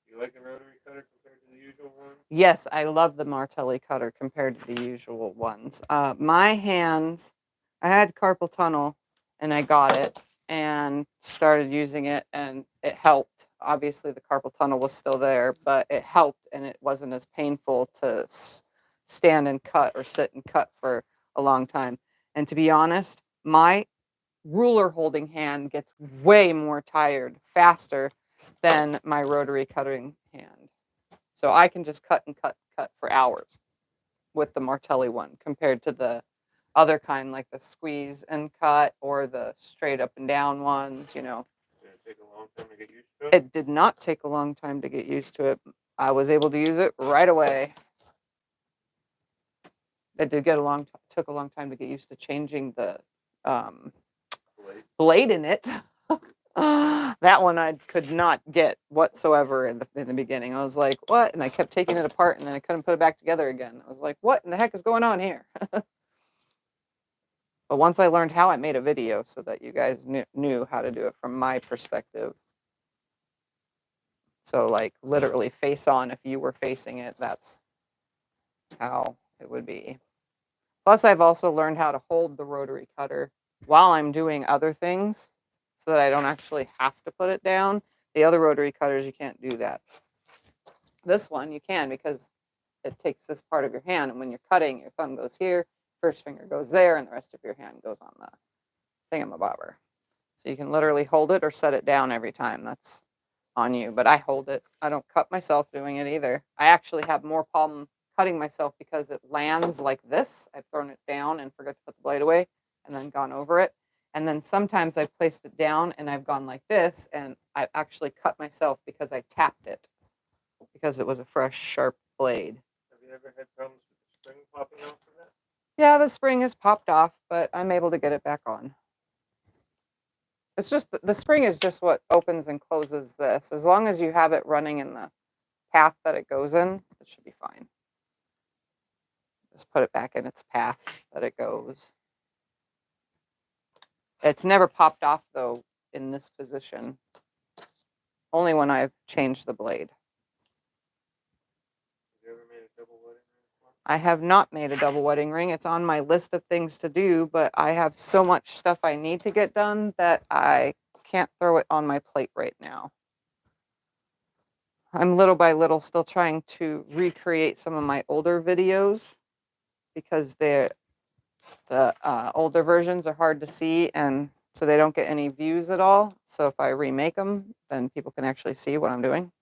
you like the rotary cutter compared to the usual one? Yes, I love the Martelli cutter compared to the usual ones. My hands, I had carpal tunnel, and I got it and started using it, and it helped. Obviously, the carpal tunnel was still there, but it helped, and it wasn't as painful to stand and cut or sit and cut for a long time. And to be honest, my ruler holding hand gets way more tired faster than my rotary cutting hand. So I can just cut and cut for hours with the Martelli one compared to the other kind, like the squeeze and cut or the straight up and down ones, you know. Did it take a long time to get used to it? It did not take a long time to get used to it. I was able to use it right away. It did took a long time to get used to changing the blade in it. That one I could not get whatsoever in the beginning. I was like, what? And I kept taking it apart, and then I couldn't put it back together again. I was like, what in the heck is going on here? But once I learned how, I made a video so that you guys knew how to do it from my perspective. So like literally face on, if you were facing it, that's how it would be. Plus, I've also learned how to hold the rotary cutter while I'm doing other things so that I don't actually have to put it down. The other rotary cutters, you can't do that. This one, you can, because it takes this part of your hand, and when you're cutting, your thumb goes here, first finger goes there, and the rest of your hand goes on the thingamabobber. So you can literally hold it or set it down every time. That's on you, but I hold it. I don't cut myself doing it either. I actually have more problem cutting myself because it lands like this. I've thrown it down and forgot to put the blade away and then gone over it. And then sometimes I've placed it down and I've gone like this, and I actually cut myself because I tapped it because it was a fresh, sharp blade. Have you ever had problems with the spring popping off from that? Yeah, the spring has popped off, but I'm able to get it back on. It's just the spring is just what opens and closes this. As long as you have it running in the path that it goes in, it should be fine. Just put it back in its path that it goes. It's never popped off though in this position. Only when I've changed the blade. Have you ever made a double wedding ring before? I have not made a double wedding ring. It's on my list of things to do, but I have so much stuff I need to get done that I can't throw it on my plate right now. I'm little by little still trying to recreate some of my older videos because the older versions are hard to see, and so they don't get any views at all. So if I remake them, then people can actually see what I'm doing.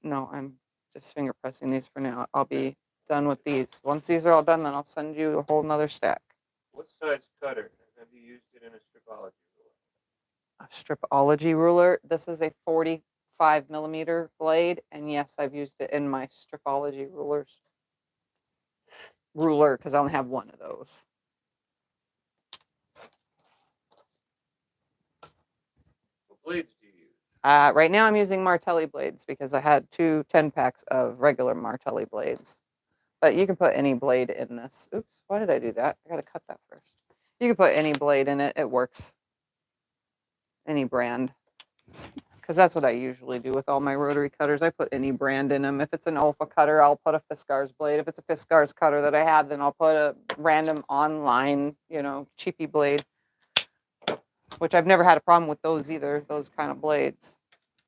No, I'm just finger pressing these for now. I'll be done with these. Once these are all done, then I'll send you a whole nother stack. What size cutter? Have you used it in a stripology ruler? A stripology ruler. This is a 45 millimeter blade, and yes, I've used it in my stripology ruler because I only have one of those. What blades do you use? Right now I'm using Martelli blades because I had 2 10-packs of regular Martelli blades. But you can put any blade in this. Oops, why did I do that? I gotta cut that first. You can put any blade in it. It works. Any brand. Because that's what I usually do with all my rotary cutters. I put any brand in them. If it's an Olfa cutter, I'll put a Fiskars blade. If it's a Fiskars cutter that I have, then I'll put a random online, cheapy blade. Which I've never had a problem with those either, those kind of blades.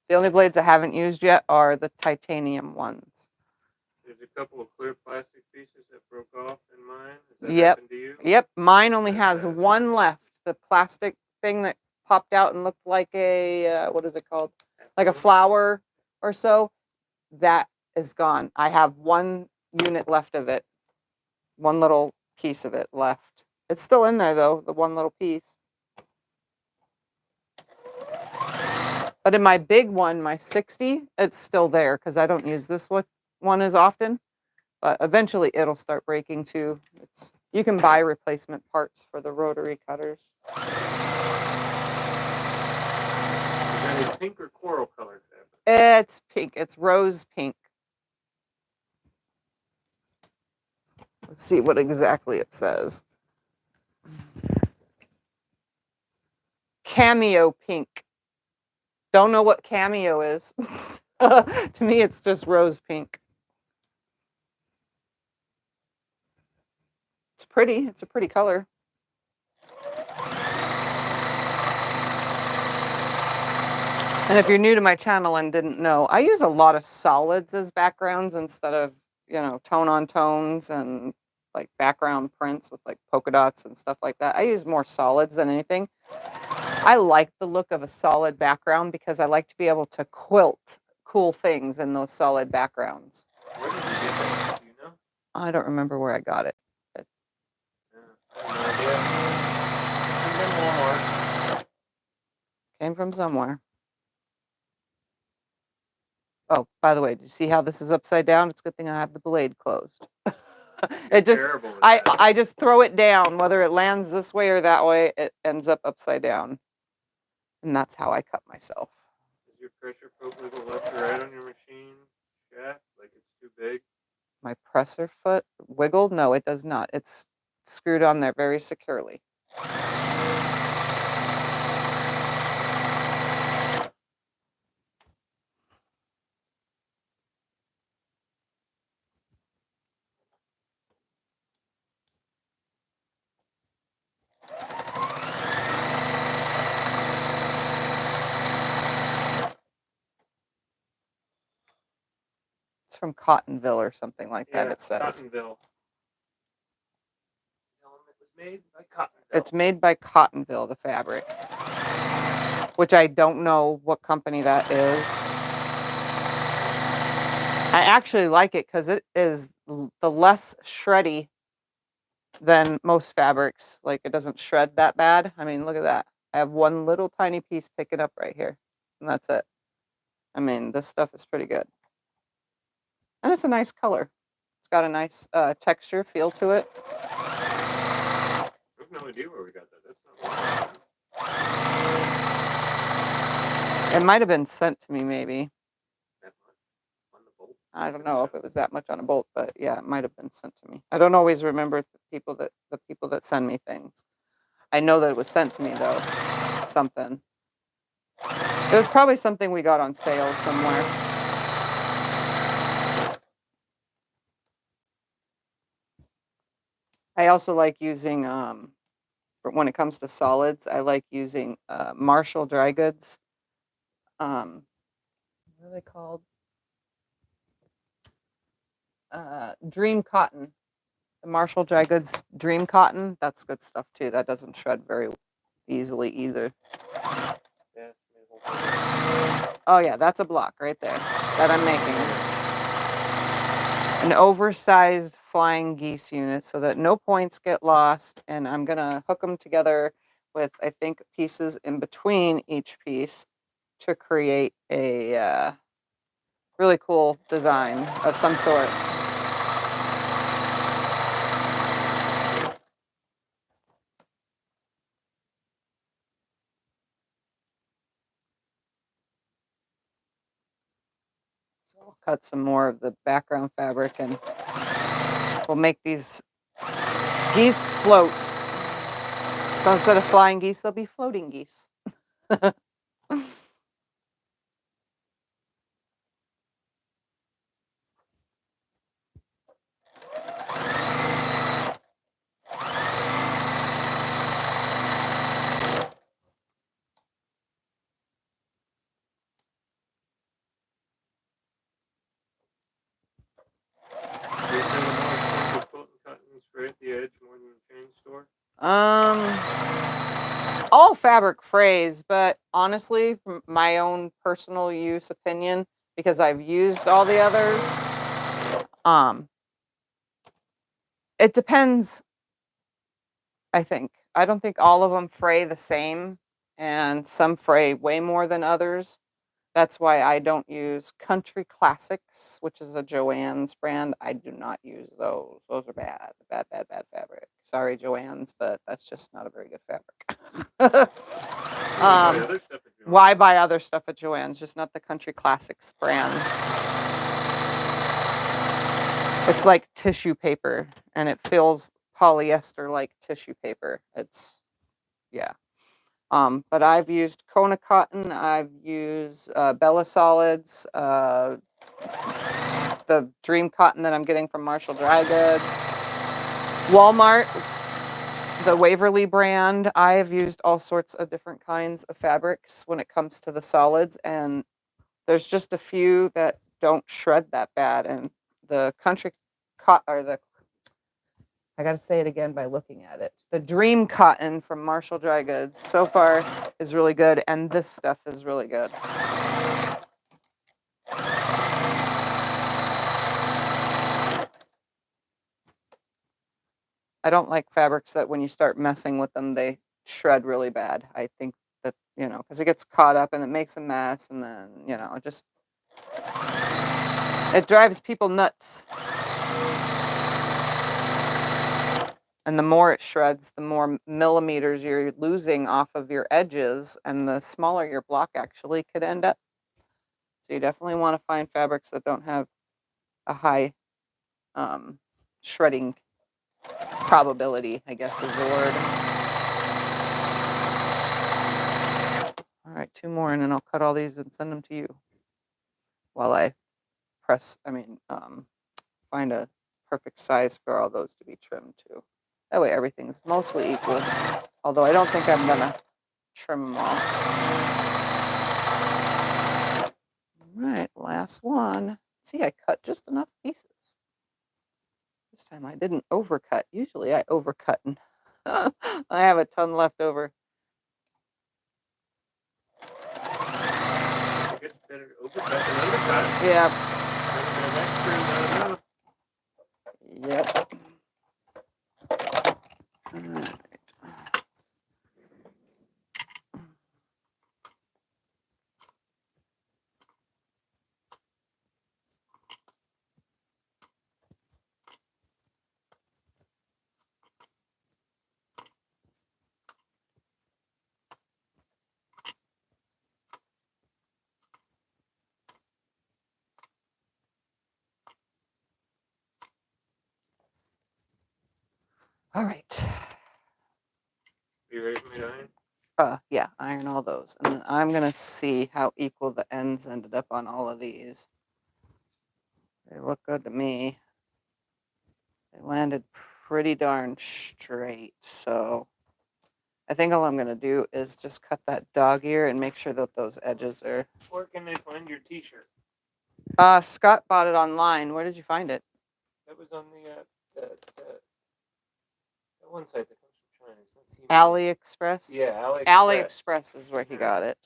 The only blades I haven't used yet are the titanium ones. There's a couple of clear plastic pieces that broke off in mine. Has that Yep. happened to you? Yep. Mine only has one left. The plastic thing that popped out and looked like a, what is it called? Like a flower or so. That is gone. I have one unit left of it. One little piece of it left. It's still in there though, the one little piece. But in my big one, my 60, it's still there because I don't use this one as often. But eventually it'll start breaking too. You can buy replacement parts for the rotary cutters. Is that a pink or coral colored fabric? It's pink. It's rose pink. Let's see what exactly it says. Cameo pink. Don't know what cameo is. To me, it's just rose pink. It's pretty. It's a pretty color. And if you're new to my channel and didn't know, I use a lot of solids as backgrounds instead of, tone on tones and like background prints with like polka dots and stuff like that. I use more solids than anything. I like the look of a solid background because I like to be able to quilt cool things in those solid backgrounds. Where did you get that? Do you know? I don't remember where I got it. I have no idea. Came from somewhere. Oh, by the way, did you see how this is upside down? It's a good thing I have the blade closed. I just throw it down, whether it lands this way or that way, it ends up upside down. And that's how I cut myself. Does your pressure foot wiggle left or right on your machine shaft? Like it's too big? My presser foot wiggled? No, it does not. It's screwed on there very securely. It's from Cottonville or something like that, it says. Cottonville. It was made by Cottonville. It's made by Cottonville, the fabric. Which I don't know what company that is. I actually like it because it is the less shreddy than most fabrics. Like, it doesn't shred that bad. I mean, look at that. I have one little tiny piece picking up right here. And that's it. I mean, this stuff is pretty good. And it's a nice color. It's got a nice texture, feel to it. I have no idea where we got that. That's not it might have been sent to me, maybe. that much on the bolt. I don't know if it was that much on a bolt, but yeah, it might have been sent to me. I don't always remember the people that send me things. I know that it was sent to me though. Something. It was probably something we got on sale somewhere. I also like using, when it comes to solids, I like using Marshall dry goods. What are they called? Dream Cotton. The Marshall dry goods Dream Cotton. That's good stuff too. That doesn't shred very easily either. Oh yeah, that's a block right there that I'm making. An oversized flying geese unit so that no points get lost, and I'm gonna hook them together with, I think, pieces in between each piece to create a really cool design of some sort. So I'll cut some more of the background fabric and we'll make these geese float. So instead of flying geese, they'll be floating geese. Right at the edge more than the chain store? All fabric frays, but honestly, from my own personal use opinion, because I've used all the others, it depends, I think. I don't think all of them fray the same, and some fray way more than others. That's why I don't use Country Classics, which is a Joann's brand. I do not use those. Those are bad, bad, bad, bad fabric. Sorry, Joann's, but that's just not a very good fabric. Why buy other stuff at Joann's? Just not the Country Classics brands. It's like tissue paper, and it feels polyester like tissue paper. It's, yeah. But I've used Kona Cotton, I've used Bella Solids, the Dream Cotton that I'm getting from Marshall Dry Goods, Walmart, the Waverly brand. I have used all sorts of different kinds of fabrics when it comes to the solids, and there's just a few that don't shred that bad. And the Country Cotton, or the, I got to say it again by looking at it. The Dream Cotton from Marshall Dry Goods so far is really good, and this stuff is really good. I don't like fabrics that when you start messing with them, they shred really bad. I think that, you know, because it gets caught up and it makes a mess, and then, you know, it drives people nuts. And the more it shreds, the more millimeters you're losing off of your edges, and the smaller your block actually could end up. So you definitely want to find fabrics that don't have a high shredding probability, I guess is the word. All right, 2 more, and then I'll cut all these and send them to you while I find a perfect size for all those to be trimmed too. That way everything's mostly equal, although I don't think I'm gonna trim them all. All right, last one. See, I cut just enough pieces. This time I didn't overcut. Usually I overcut and I have a ton left over. I guess better to overcut than undercut. Yeah. Yep. All right. All right. You ready for me to iron? Yeah, iron all those. And then I'm going to see how equal the ends ended up on all of these. They look good to me. They landed pretty darn straight. So I think all I'm going to do is just cut that dog ear and make sure that those edges are... Where can they find your t-shirt? Scott bought it online. Where did you find it? That was on the one site that comes from China. It's not TV. AliExpress? Yeah, AliExpress. AliExpress is where he got it.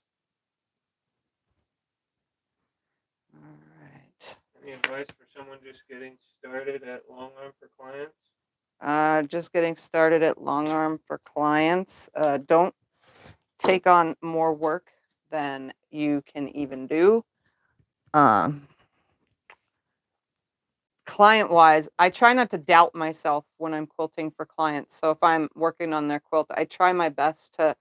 All right. Any advice for someone just getting started at long arm for clients? Just getting started at long arm for clients. Don't take on more work than you can even do. Client-wise, I try not to doubt myself when I'm quilting for clients. So if I'm working on their quilt, I try my best to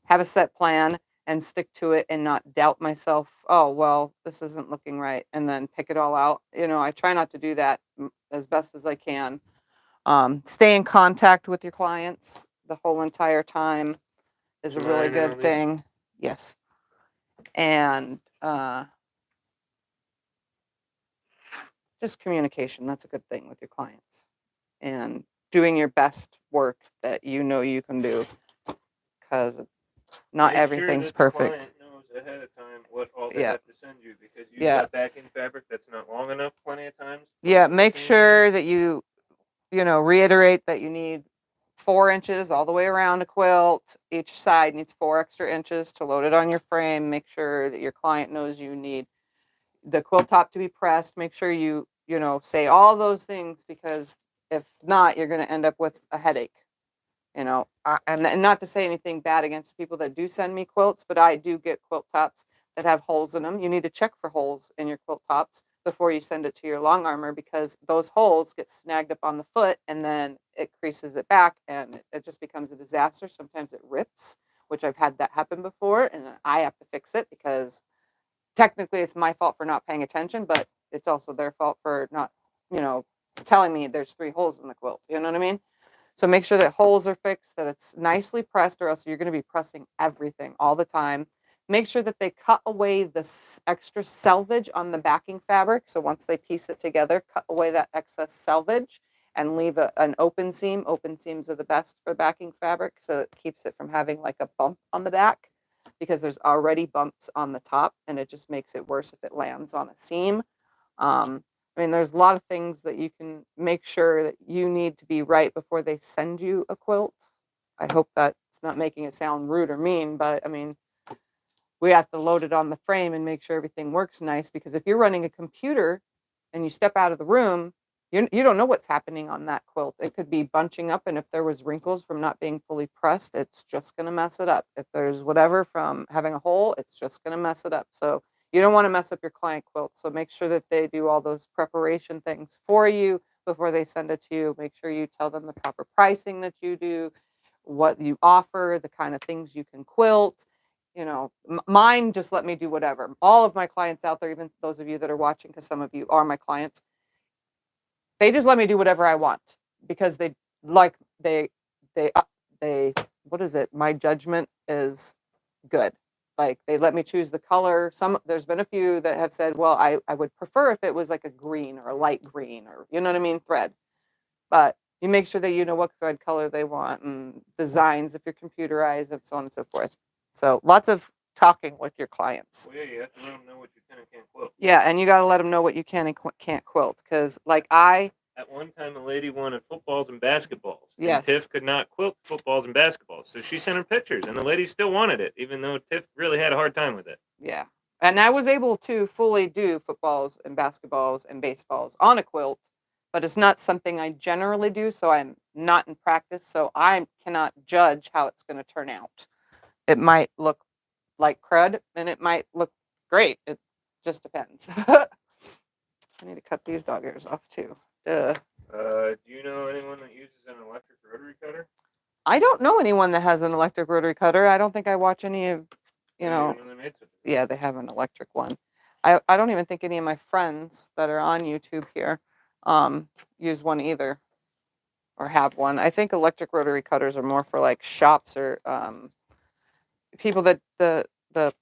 have a set plan and stick to it and not doubt myself. Oh, well, this isn't looking right, and then pick it all out. I try not to do that as best as I can. Stay in contact with your clients the whole entire time is a really good thing. Yes. And just communication. That's a good thing with your clients. And doing your best work that you know you can do, because not everything's perfect. Make sure that the client knows ahead of time what all they have to send you, because you've got backing fabric that's not long enough plenty of times. Yeah, make sure that you reiterate that you need 4 inches all the way around a quilt. Each side needs 4 extra inches to load it on your frame. Make sure that your client knows you need the quilt top to be pressed. Make sure you say all those things, because if not, you're going to end up with a headache. And not to say anything bad against people that do send me quilts, but I do get quilt tops that have holes in them. You need to check for holes in your quilt tops before you send it to your long armor, because those holes get snagged up on the foot and then it creases it back and it just becomes a disaster. Sometimes it rips, which I've had that happen before, and I have to fix it, because technically it's my fault for not paying attention, but it's also their fault for not, telling me there's 3 holes in the quilt. You know what I mean? So make sure that holes are fixed, that it's nicely pressed, or else you're going to be pressing everything all the time. Make sure that they cut away the extra selvage on the backing fabric. So once they piece it together, cut away that excess selvage and leave an open seam. Open seams are the best for backing fabric, so it keeps it from having like a bump on the back, because there's already bumps on the top, and it just makes it worse if it lands on a seam. There's a lot of things that you can make sure that you need to be right before they send you a quilt. I hope that's not making it sound rude or mean, but we have to load it on the frame and make sure everything works nice, because if you're running a computer and you step out of the room, you don't know what's happening on that quilt. It could be bunching up, and if there was wrinkles from not being fully pressed, it's just going to mess it up. If there's whatever from having a hole, it's just going to mess it up. So you don't want to mess up your client quilt. So make sure that they do all those preparation things for you before they send it to you. Make sure you tell them the proper pricing that you do, what you offer, the kind of things you can quilt. Mine just let me do whatever. All of my clients out there, even those of you that are watching, because some of you are my clients, they just let me do whatever I want, because they like they, what is it? My judgment is good. Like they let me choose the color. There's been a few that have said, well, I would prefer if it was like a green or a light green or, you know what I mean, thread. But you make sure that you know what thread color they want and designs if you're computerized and so on and so forth. So lots of talking with your clients. Well, yeah, you have to let them know what you can and can't quilt. Yeah, and you got to let them know what you can and can't quilt. Because like At one time, a lady wanted footballs and basketballs. Yes. And Tiff could not quilt footballs and basketballs. So she sent her pictures, and the lady still wanted it, even though Tiff really had a hard time with it. Yeah. And I was able to fully do footballs and basketballs and baseballs on a quilt, but it's not something I generally do, so I'm not in practice, so I cannot judge how it's going to turn out. It might look like crud, and it might look great. It just depends. I need to cut these dog ears off, too. Duh. Do you know anyone that uses an electric rotary cutter? I don't know anyone that has an electric rotary cutter. I don't think I watch any of, you know. Yeah, they have an electric one. I don't even think any of my friends that are on YouTube here use one either or have one. I think electric rotary cutters are more for like shops or people that the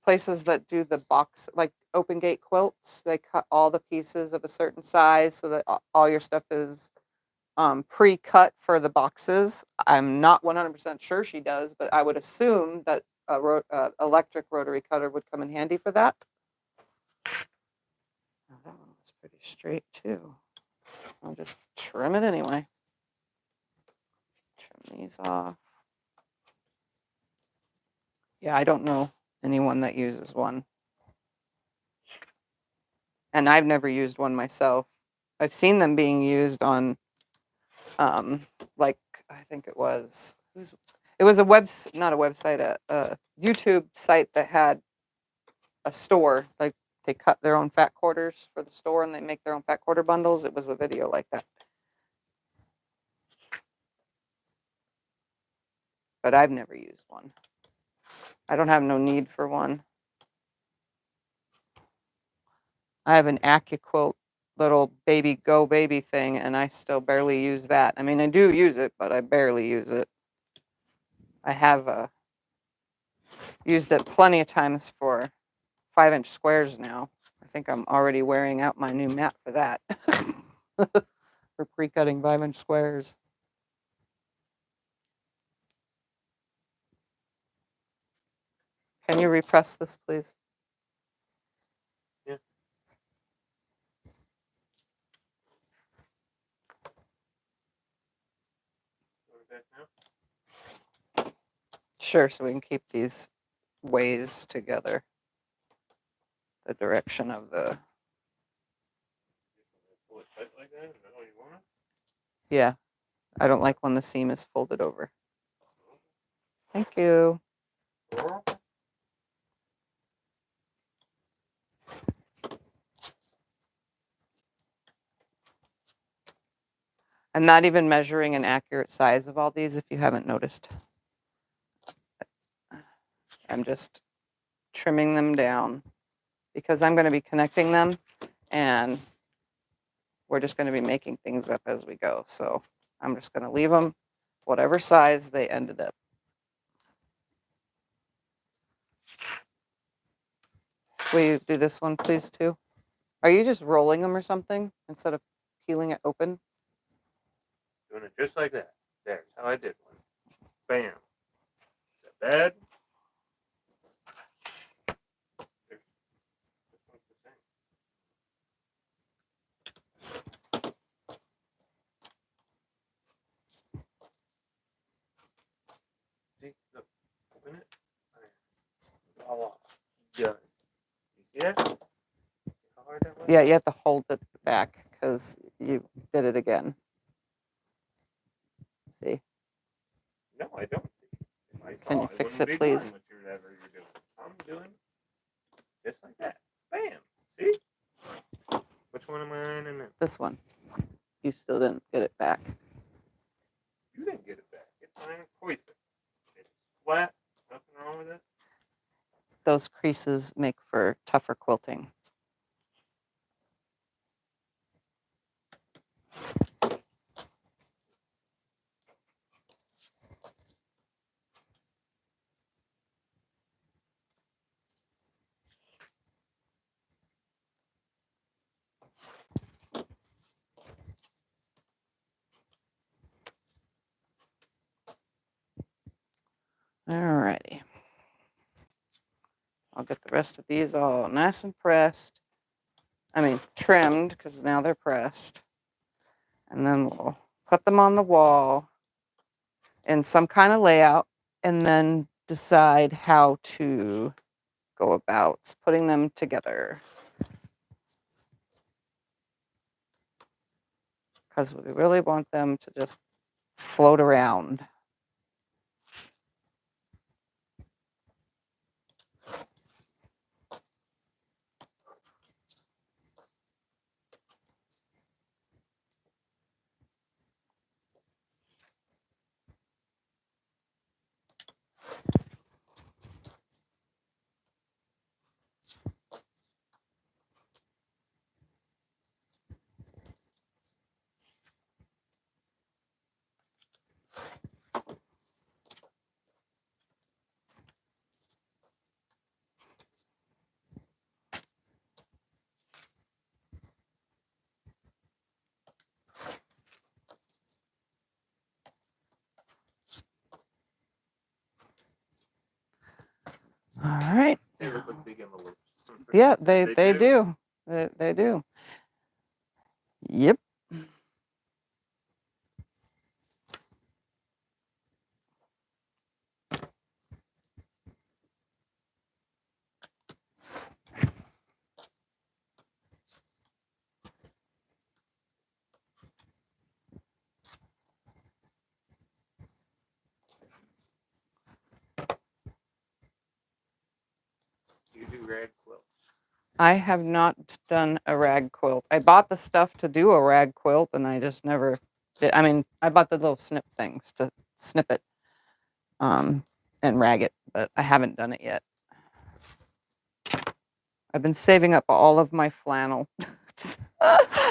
places that do the box, like open gate quilts. They cut all the pieces of a certain size so that all your stuff is pre-cut for the boxes. I'm not 100% sure she does, but I would assume that electric rotary cutter would come in handy for that. Oh, that one was pretty straight too. I'll just trim it anyway. Trim these off. Yeah, I don't know anyone that uses one. And I've never used one myself. I've seen them being used on, like, I think it was a not a website, a YouTube site that had a store. Like they cut their own fat quarters for the store and they make their own fat quarter bundles. It was a video like that. But I've never used one. I don't have no need for one. I have an AccuQuilt little baby thing, and I still barely use that. I mean, I do use it, but I barely use it. I have used it plenty of times for 5-inch squares now. I think I'm already wearing out my new mat for that. For pre-cutting 5-inch squares. Can you repress this, please? Yeah. Sure, so we can keep these ways together. The direction of the... Pull it tight like that? Is that all you want? Yeah. I don't like when the seam is folded over. Thank you. I'm not even measuring an accurate size of all these if you haven't noticed. I'm just trimming them down because I'm going to be connecting them and we're just going to be making things up as we go. So I'm just going to leave them whatever size they ended up. Will you do this one, please, too? Are you just rolling them or something instead of peeling it open? Doing it just like that. There's how I did one. Bam. Is that bad? See, look, open it. Voila. Done. You see that? How hard that was? Yeah, you have to hold it back because you did it again. See? No, I don't see. If I Can saw, you I fix wouldn't it, be please? doing whatever you're doing. I'm doing just like that. Bam. See? Which one am I ironing in? This one. You still didn't get it back. You didn't get it back. It's iron perfect. It's flat. Nothing wrong with it. Those creases make for tougher quilting. Alrighty. I'll get the rest of these all nice and pressed. I mean, trimmed, because now they're pressed. And then we'll put them on the wall in some kind of layout, and then decide how to go about putting them together. Because we really want them to just float around. All right. They look like big envelopes. Yeah, they do. They do. Yep. You do rag quilts. I have not done a rag quilt. I bought the stuff to do a rag quilt, and I just never did. I mean, I bought the little snip things to snip it and rag it, but I haven't done it yet. I've been saving up all of my flannel,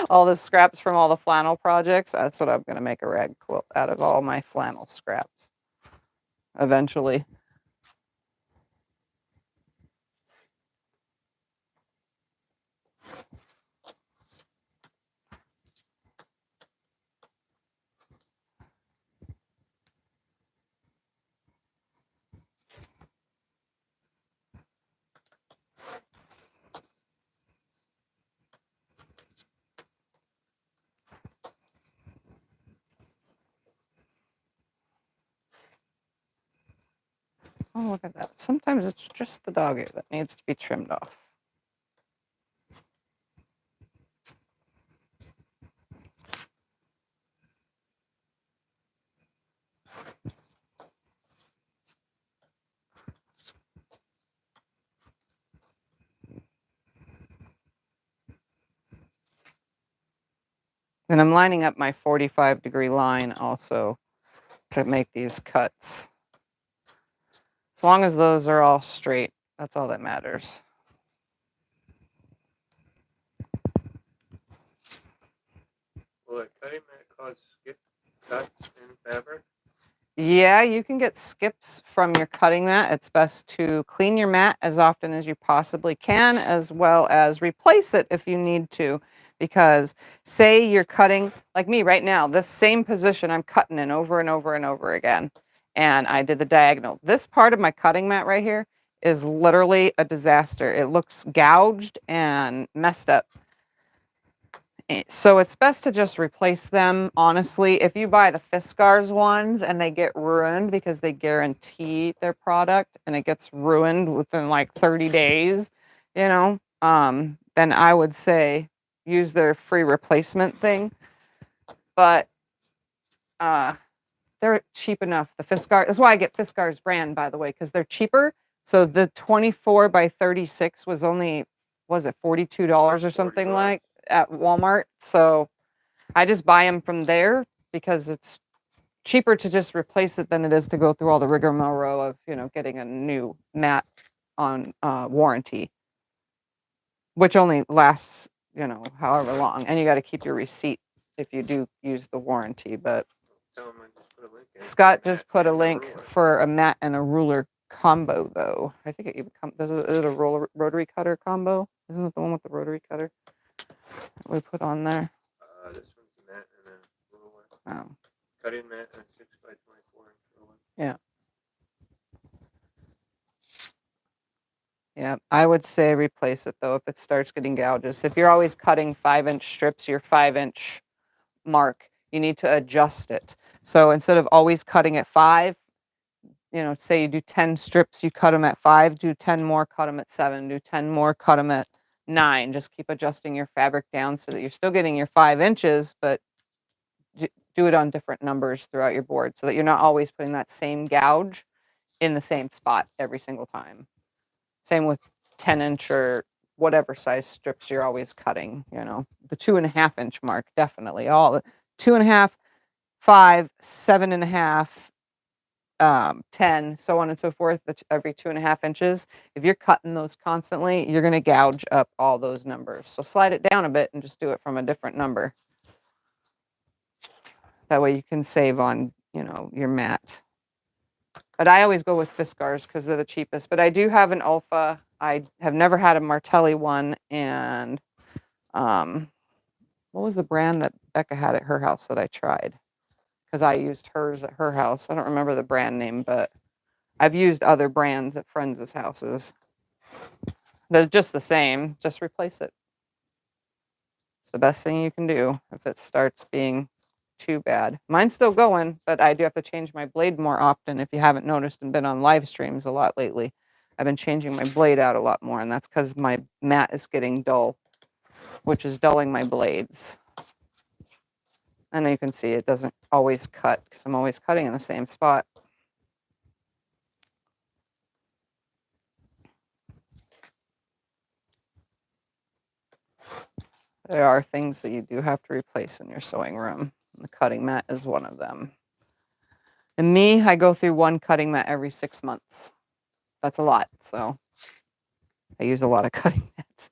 all the scraps from all the flannel projects. That's what I'm going to make a rag quilt out of, all my flannel scraps eventually. Oh, look at that. Sometimes it's just the dog ear that needs to be trimmed off. And I'm lining up my 45-degree line also to make these cuts. As long as those are all straight, that's all that matters. Will a cutting mat cause skip cuts in fabric? Yeah, you can get skips from your cutting mat. It's best to clean your mat as often as you possibly can, as well as replace it if you need to. Because say you're cutting, like me right now, this same position I'm cutting in over and over and over again. And I did the diagonal. This part of my cutting mat right here is literally a disaster. It looks gouged and messed up. So it's best to just replace them, honestly. If you buy the Fiskars ones and they get ruined because they guarantee their product and it gets ruined within like 30 days, you know, then I would say use their free replacement thing. But they're cheap enough. The Fiskars, that's why I get Fiskars brand, by the way, because they're cheaper. So the 24 by 36 was only, was it $42 or something like at Walmart? So I just buy them from there because it's cheaper to just replace it than it is to go through all the rigmarole of, you know, getting a new mat on warranty, which only lasts, you know, however long. And you got to keep your receipt if you do use the warranty. But Scott just put a link for a mat and a ruler combo, though. I think it even is it a rotary cutter combo? Isn't it the one with the rotary cutter that we put on there? This one's a mat and then ruler. Oh. Cutting mat and a 6 by 24 inch ruler. Yeah. Yeah, I would say replace it though if it starts getting gouges. If you're always cutting 5-inch strips, your 5-inch mark, you need to adjust it. So instead of always cutting at 5, say you do 10 strips, you cut them at 5, do 10 more, cut them at 7, do 10 more, cut them at 9. Just keep adjusting your fabric down so that you're still getting your 5 inches, but do it on different numbers throughout your board so that you're not always putting that same gouge in the same spot every single time. Same with 10-inch or whatever size strips you're always cutting, the 2.5-inch mark, definitely. All the 2.5, 5, 7.5, 10, so on and so forth, every 2.5 inches. If you're cutting those constantly, you're going to gouge up all those numbers. So slide it down a bit and just do it from a different number. That way you can save on, your mat. But I always go with Fiskars because they're the cheapest. But I do have an Alpha. I have never had a Martelli one. And what was the brand that Becca had at her house that I tried? Because I used hers at her house. I don't remember the brand name, but I've used other brands at friends' houses. They're just the same. Just replace it. It's the best thing you can do if it starts being too bad. Mine's still going, but I do have to change my blade more often. If you haven't noticed and been on live streams a lot lately, I've been changing my blade out a lot more, and that's because my mat is getting dull, which is dulling my blades. And you can see it doesn't always cut because I'm always cutting in the same spot. There are things that you do have to replace in your sewing room. The cutting mat is one of them. And me, I go through one cutting mat every 6 months. That's a lot, so I use a lot of cutting mats.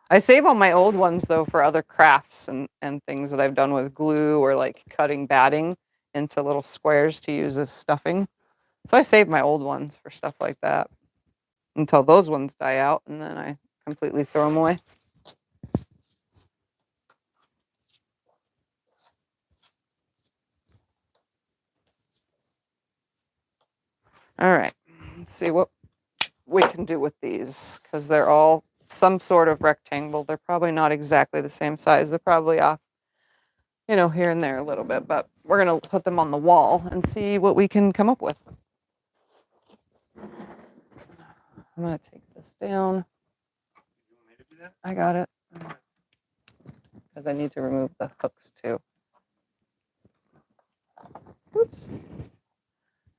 I save all my old ones, though, for other crafts and things that I've done with glue or like cutting batting into little squares to use as stuffing. So I save my old ones for stuff like that until those ones die out, and then I completely throw them away. All right, let's see what we can do with these because they're all some sort of rectangle. They're probably not exactly the same size. They're probably off, here and there a little bit, but we're going to put them on the wall and see what we can come up with. I'm going to take this down. I got it. Because I need to remove the hooks too. Oops.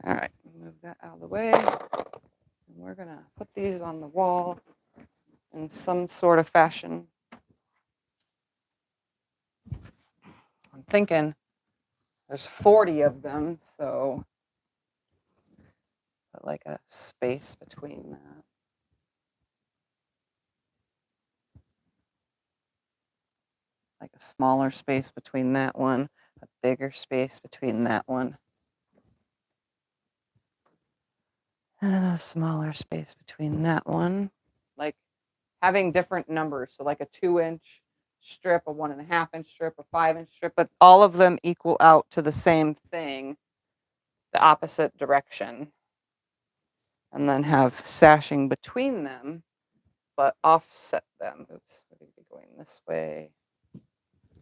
All right, move that out of the way. And we're going to put these on the wall in some sort of fashion. I'm thinking there's 40 of them, so put like a space between that. Like a smaller space between that one, a bigger space between that one, and a smaller space between that one. Like having different numbers, so like a 2-inch strip, a 1.5-inch strip, a 5-inch strip, but all of them equal out to the same thing, the opposite direction. And then have sashing between them, but offset them. Oops, we're going to be going this way.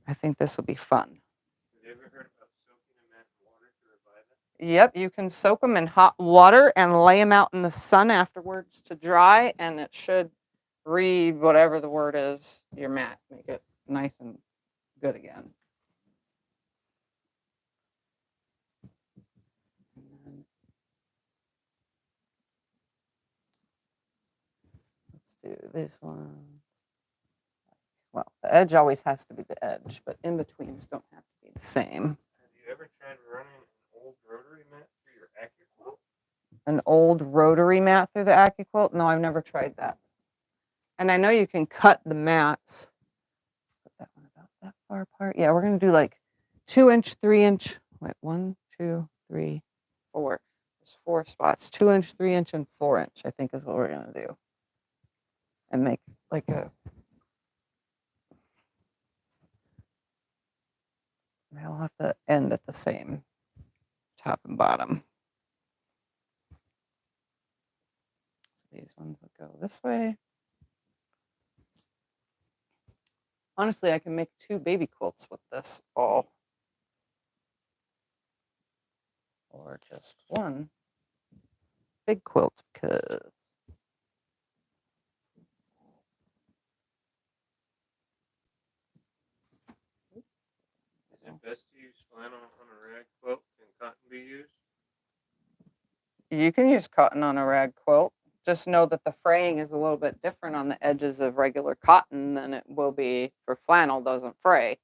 I think this will be fun. Have you ever heard about soaking them in water to revive it? Yep, you can soak them in hot water and lay them out in the sun afterwards to dry, and it should whatever the word is, your mat, make it nice and good again. Let's do this one. Well, the edge always has to be the edge, but in-betweens don't have to be the same. Have you ever tried running an old rotary mat through your AccuQuilt? An old rotary mat through the AccuQuilt? No, I've never tried that. And I know you can cut the mats. Put that one about that far apart. Yeah, we're going to do like 2-inch, 3-inch. Wait, 1, 2, 3, 4. There's 4 spots. 2-inch, 3-inch, and 4-inch, I think is what we're going to do. And make like a... They'll have to end at the same top and bottom. These ones would go this way. Honestly, I can make 2 baby quilts with this all. Or just 1 big quilt because Is it best to use flannel on a rag quilt and cotton be used? you can use cotton on a rag quilt. Just know that the fraying is a little bit different on the edges of regular cotton than it will be for flannel, doesn't fray.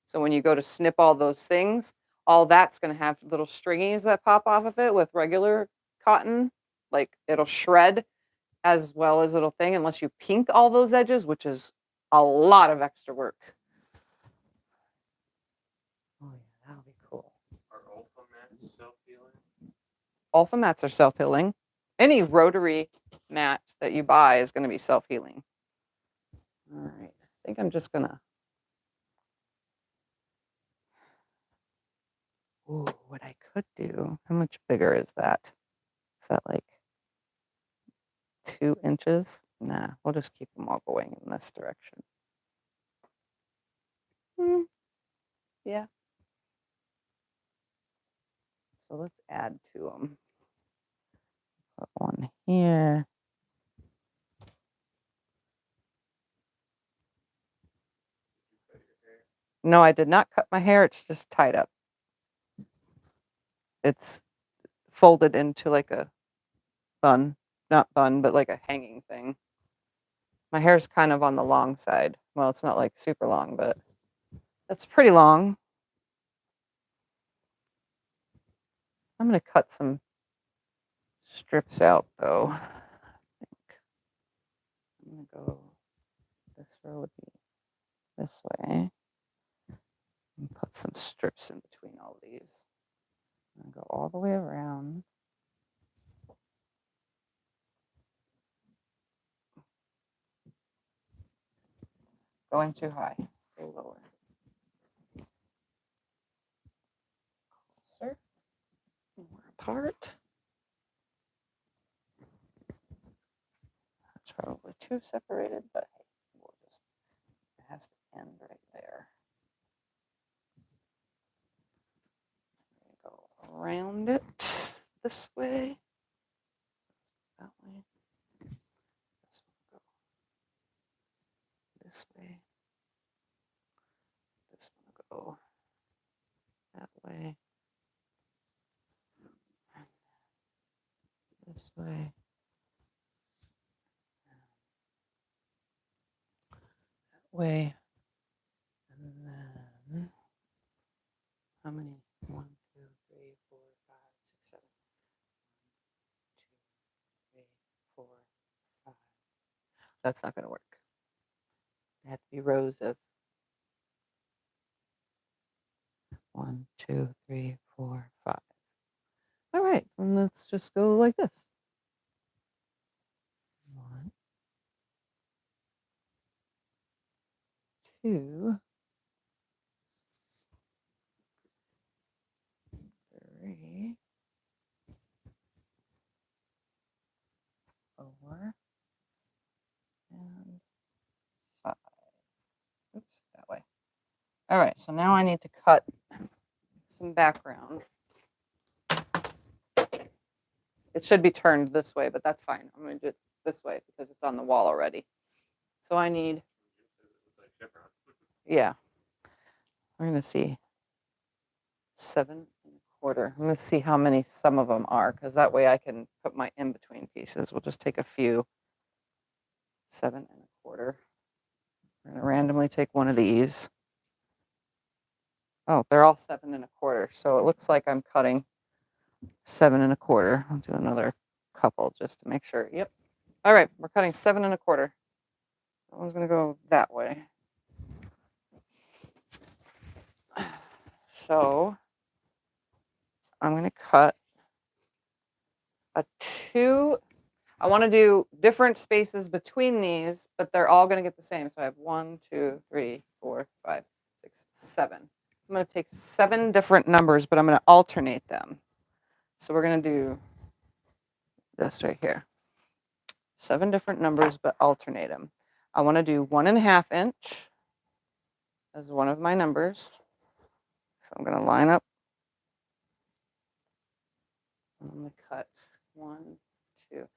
So when you go to snip all those things, all that's going to have little stringies that pop off of it. With regular cotton, like it'll shred as well as it'll thing, unless you pink all those edges, which is a lot of extra work. Oh yeah, that'll be cool. Are Olfa mats self-healing? Olfa mats are self-healing. Any rotary mat that you buy is going to be self-healing. All right, I think I'm just gonna. Ooh, what I could do. How much bigger is that? Is that like 2 inches? Nah, we'll just keep them all going in this direction. Yeah. So let's add to them. Put 1 here. No, I did not cut my hair. It's just tied up. It's folded into like a bun. Not bun, but like a hanging thing. My hair's kind of on the long side. Well, it's not like super long, but it's pretty long. I'm going to cut some strips out, though. I think I'm going to go, this row would be this way. And put some strips in between all of these. I'm going to go all the way around. Going too high. Go lower. Closer. More apart. That's probably too separated, but hey, we'll just, it has to end right there. Go around it this way. That way. This one go this way. This one go that way. This way. That way. And then how many? 1, 2, 3, 4, 5, 6, 7. 1, 2, 3, 4, 5. That's not going to work. They have to be rows of 1, 2, 3, 4, 5. All right, and let's just go like this. 1, 2, 3, 4, and 5. Oops, that way. All right, so now I need to cut some background. It should be turned this way, but that's fine. I'm going to do it this way because it's on the wall already. So I need, yeah, we're going to see 7 1/4. I'm going to see how many some of them are, because that way I can put my in-between pieces. We'll just take a few. 7 1/4. We're going to randomly take one of these. Oh, they're all 7 1/4. So it looks like I'm cutting 7 1/4. I'll do another couple just to make sure. Yep. All right, we're cutting 7 1/4. That one's going to go that way. So I'm going to cut a 2. I want to do different spaces between these, but they're all going to get the same. So I have 1, 2, 3, 4, 5, 6, 7. I'm going to take 7 different numbers, but I'm going to alternate them. So we're going to do this right here. 7 different numbers, but alternate them. I want to do 1.5 inch as one of my numbers. So I'm going to line up. I'm going to cut 1, 2,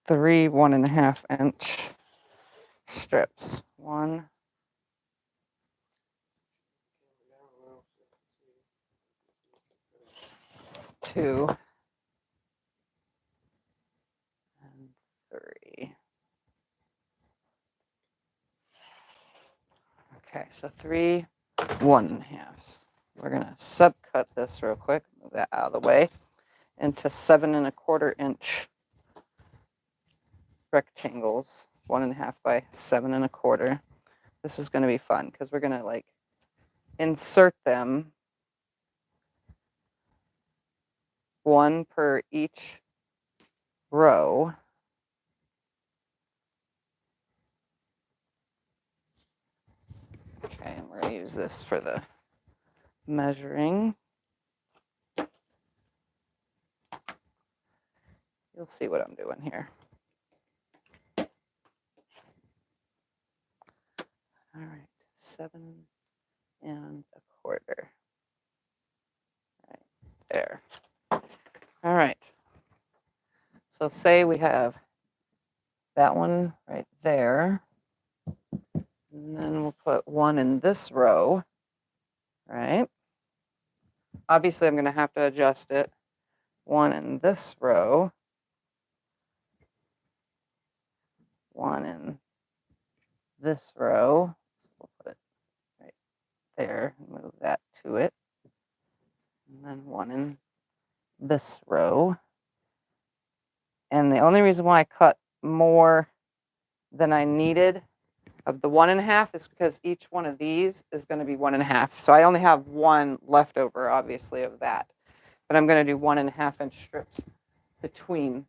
3 1.5 inch strips. 1, 2, and 3. Okay, so 3 1.5. We're going to subcut this real quick, move that out of the way, into 7 1/4 inch rectangles, 1.5 by 7 1/4. This is going to be fun because we're going to like insert them, one per each row. Okay, and we're going to use this for the measuring. You'll see what I'm doing here. All right, 7 1/4. Right there. All right. So say we have that one right there. And then we'll put one in this row, right? Obviously, I'm going to have to adjust it. One in this row. One in this row. So we'll put it right there, move that to it. And then one in this row. And the only reason why I cut more than I needed of the 1.5 is because each one of these is going to be 1.5. So I only have one left over, obviously, of that. But I'm going to do 1.5 inch strips between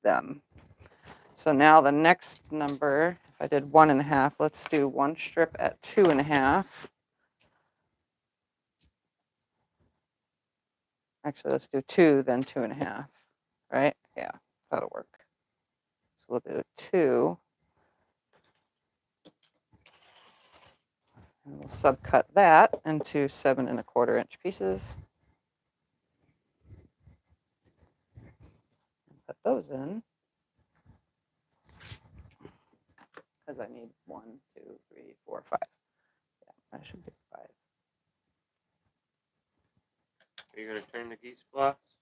them. So now the next number, if I did 1.5, let's do one strip at 2.5. Actually, let's do 2, then 2.5, right? Yeah, that'll work. So we'll do 2. And we'll subcut that into 7 1/4 inch pieces. And put those in. Because I need 1, 2, 3, 4, 5. Yeah, I should do 5. Are you going to turn the geese blocks?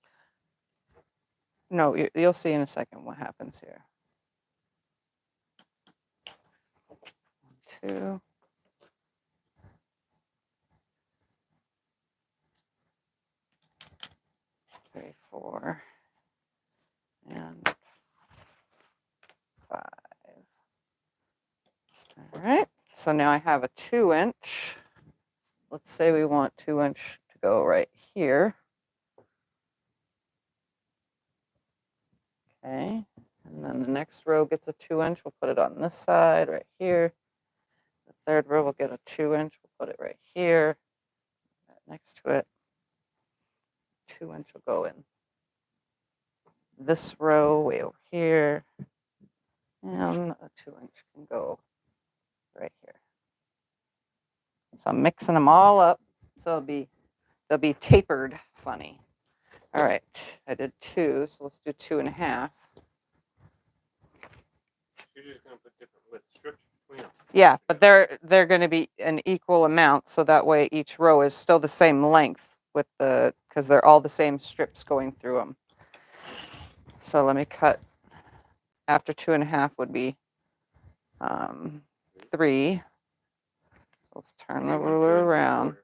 No, you'll see in a second what happens here. 1, 2. 3, 4, and 5. All right, so now I have a 2 inch. Let's say we want 2 inch to go right here. Okay, and then the next row gets a 2 inch. We'll put it on this side right here. The third row will get a 2 inch. We'll put it right here. Next to it, 2 inch will go in this row way over here. And a 2 inch can go right here. So I'm mixing them all up. So they'll be tapered funny. All right, I did 2, so let's do 2.5. You're just going to put different width strips between them. Yeah, but they're going to be an equal amount, so that way each row is still the same length with because they're all the same strips going through them. So let me cut. After 2.5 would be 3. Let's turn the ruler around.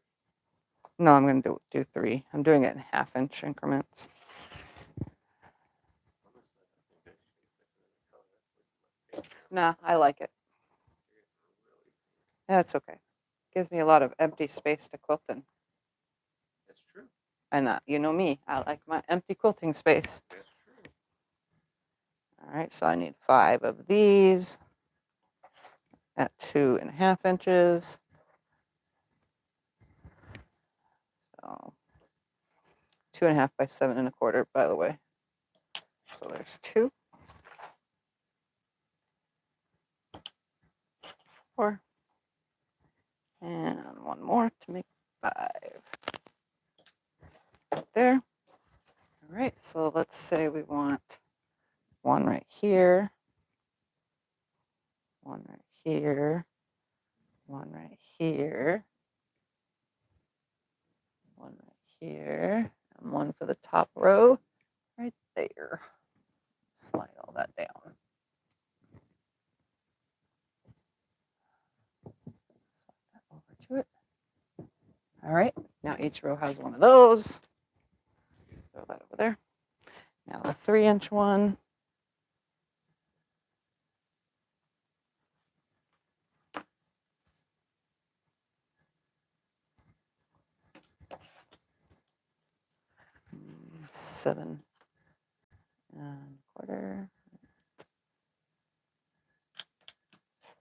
No, I'm going to do 3. I'm doing it in 1/2 inch increments. Nah, I like it. Yeah, it's okay. Gives me a lot of empty space to quilt in. That's true. And you know me, I like my empty quilting space. That's true. All right, so I need 5 of these at 2.5 inches. So 2.5 by 7 1/4, by the way. So So there's 2, 4, and 1 more to make 5. Right there. All right, so let's say we want 1 right here, 1 right here, 1 right here, 1 right here, and 1 for the top row right there. Slide all that down. Slide that over to it. All right, now each row has 1 of those. Throw that over there. Now the 3-inch one. Seven and a quarter.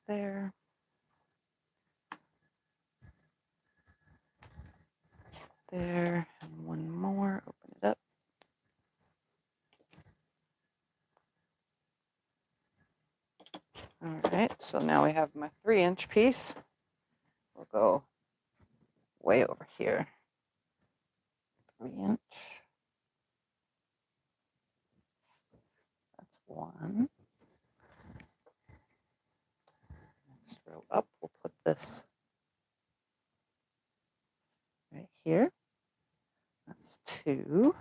There. There, and 1 more. Open it up. All right, so now we have my 3-inch piece. We'll go way over here. 3-inch. That's 1. Next row up, we'll put this right here. That's 2.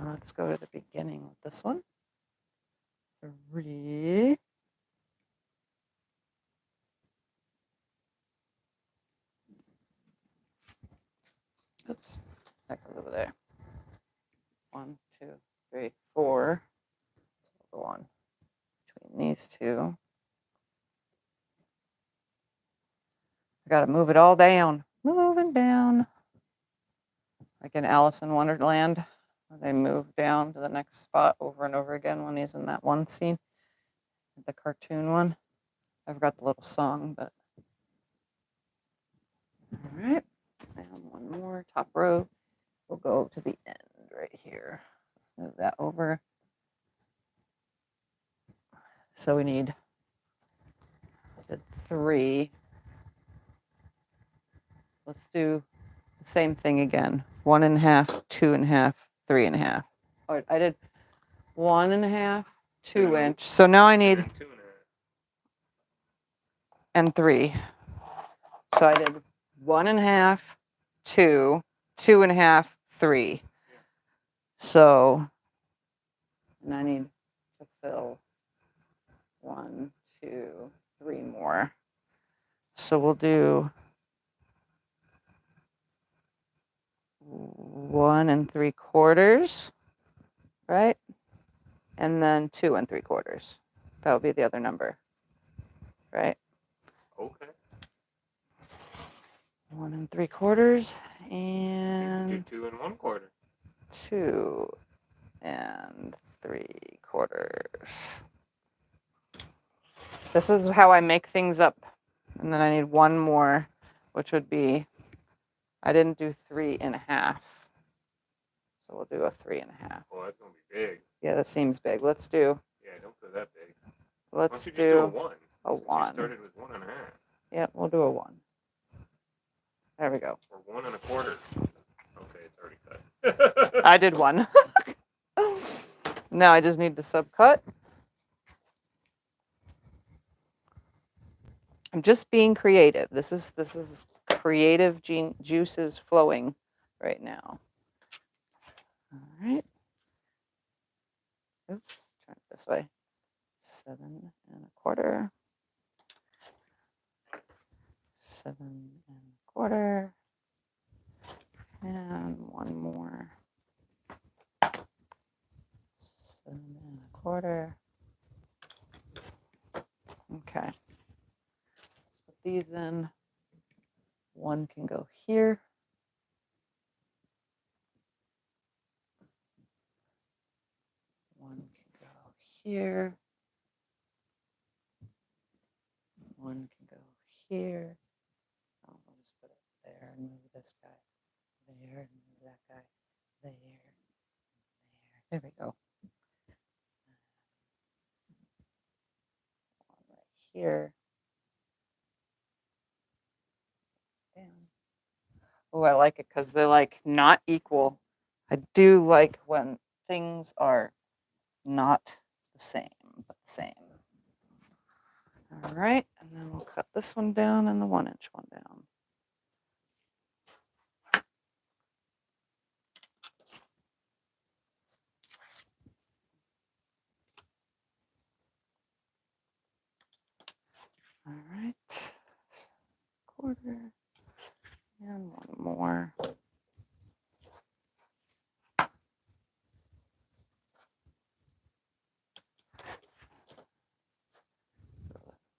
Let's go to the beginning with this one. 3. Oops, that goes over there. 1, 2, 3, 4. So we'll go on between these 2. I gotta move it all down. Moving down. Like in Alice in Wonderland, where they move down to the next spot over and over again when he's in that one scene, the cartoon one. I forgot the little song, but. All right, and 1 more top row. We'll go to the end right here. Let's move that over. So we need 3. Let's do the same thing again. 1.5, 2.5, 3.5. Oh, I did 1.5, 2-inch. So now I need and 3. So I did 1.5, 2, 2.5, 3. So, and I need to fill 1, 2, 3 more. So we'll do 1 3/4, right? And then 2 3/4. That would be the other number, right? Okay. 1 3/4 and do 2 1/4. 2 3/4. This is how I make things up. And then I need 1 more, which would be, I didn't do 3.5. So we'll do a 3.5. Oh, that's going to be big. Yeah, that seems big. Let's do. Yeah, don't go that big. Let's do do a 1. A 1. You started with 1.5. Yeah, we'll do a 1. There we go. Or 1 1/4. Okay, it's already cut. I did 1. Now I just need to subcut. I'm just being creative. This is creative juices flowing right now. All right. Oops, turn it this way. 7 1/4. 7 1/4. And 1 more. 7 1/4. Okay. Let's put these in. 1 can go here. 1 can go here. 1 can go here. Oh, I'll just put it there and move this guy there and move that guy there. There we go. Right here. Down. Oh, I like it because they're like not equal. I do like when things are not the same, but the same. All right, and then we'll cut this one down and the 1-inch one down. All right, 1/4 and one more.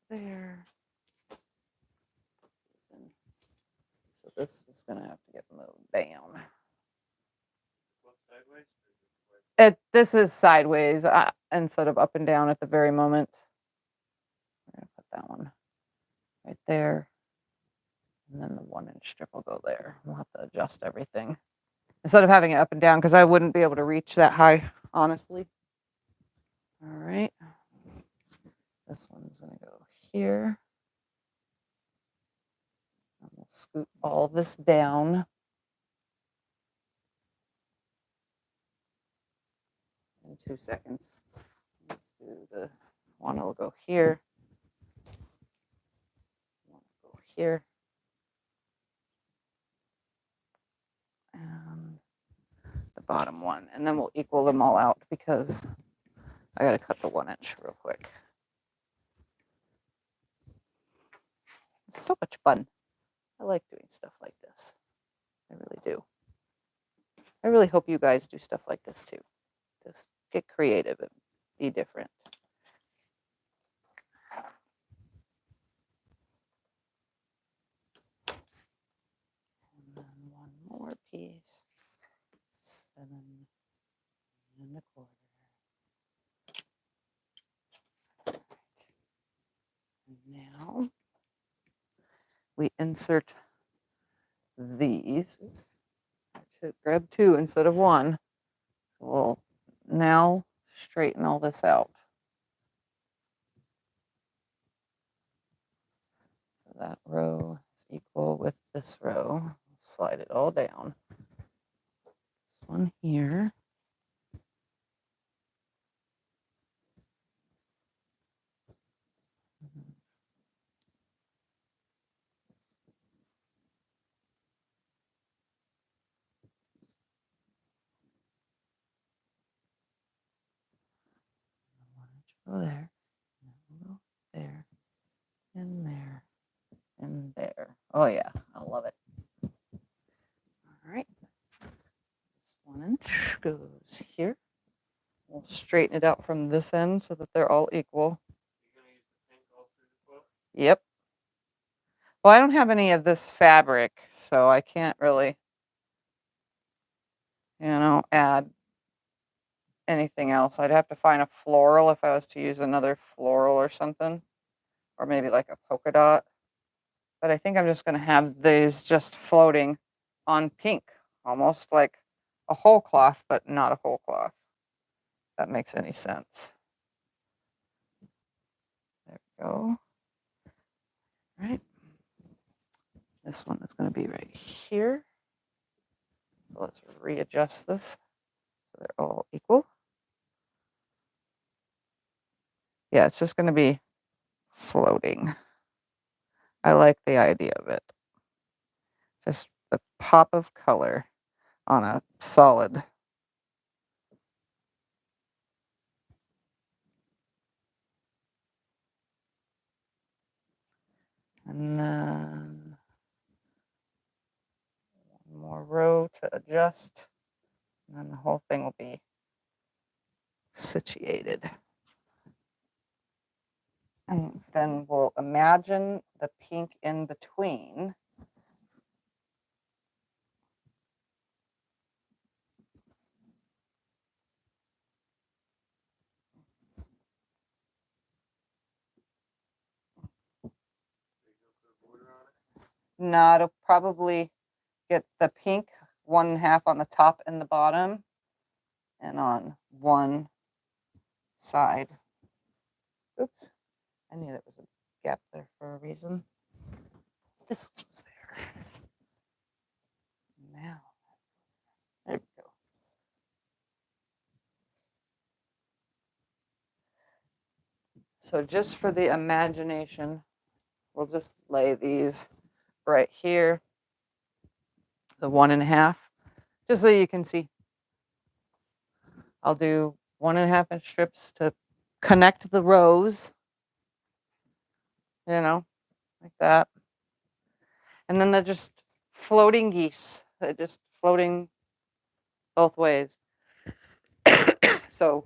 There. So this is going to have to get moved down. This is sideways instead of up and down at the very moment. We're going to put that one right there. And then the 1-inch strip will go there. We'll have to adjust everything. Instead of having it up and down, because I wouldn't be able to reach that high, honestly. All right. This one's going to go here. And we'll scoot all this down. In 2 seconds. Let's do the one will go here. One will go here. And the bottom one. And then we'll equal them all out because I got to cut the 1-inch real quick. It's so much fun. I like doing stuff like this. I really do. I really hope you guys do stuff like this too. Just get creative and be different. And then one more piece. 7 1/4. Now we insert these. I should grab 2 instead of 1. So we'll now straighten all this out. So that row is equal with this row. Slide it all down. This one here. Go there, and there, and there, and there. Oh yeah, I love it. All right, this 1-inch goes here. We'll straighten it out from this end so that they're all equal. You're gonna use the pink all through the quilt? Yep. Well, I don't have any of this fabric, so I can't really, add anything else. I'd have to find a floral if I was to use another floral or something, or maybe like a polka dot. But I think I'm just going to have these just floating on pink, almost like a whole cloth, but not a whole cloth. If that makes any sense. There we go. All right. This one is going to be right here. So let's readjust this so they're all equal. Yeah, it's just going to be floating. I like the idea of it. Just the pop of color on a solid. And then one more row to adjust. And then the whole thing will be situated. And then we'll imagine the pink in between. No, it'll probably get the pink 1/2 on the top and the bottom, and on one side. Oops, I knew there was a gap there for a reason. This was there. Now, there we go. So just for the imagination, we'll just lay these right here, the 1.5, just so you can see. I'll do 1.5 inch strips to connect the rows, you know, like that. And then they're just floating geese. They're just floating both ways. So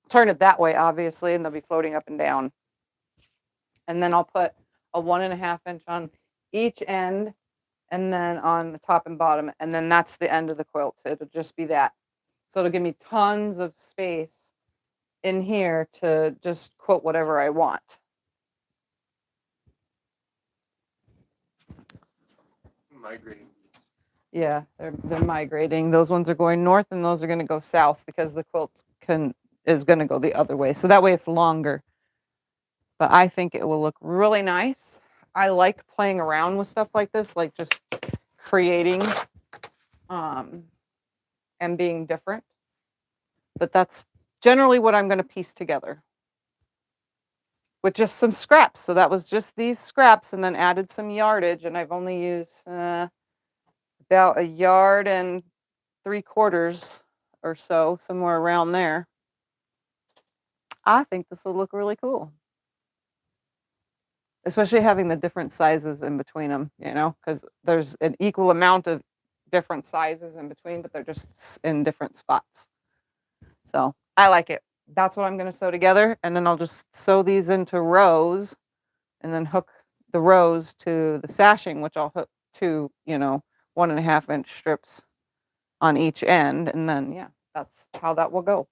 turn it that way, obviously, and they'll be floating up and down. And then I'll put a 1.5 inch on each end, and then on the top and bottom, and then that's the end of the quilt. It'll just be that. So it'll give me tons of space in here to just quilt whatever I want. Migrating. Yeah, they're migrating. Those ones are going north, and those are going to go south because the quilt is going to go the other way. So that way it's longer. But I think it will look really nice. I like playing around with stuff like this, like just creating and being different. But that's generally what I'm going to piece together with just some scraps. So that was just these scraps, and then added some yardage, and I've only used about 1.75 yards or so, somewhere around there. I think this will look really cool. Especially having the different sizes in between them, you know, because there's an equal amount of different sizes in between, but they're just in different spots. So I like it. That's what I'm going to sew together. And then I'll just sew these into rows and then hook the rows to the sashing, which I'll hook to, 1.5 inch strips on each end. And then, yeah, that's how that will go.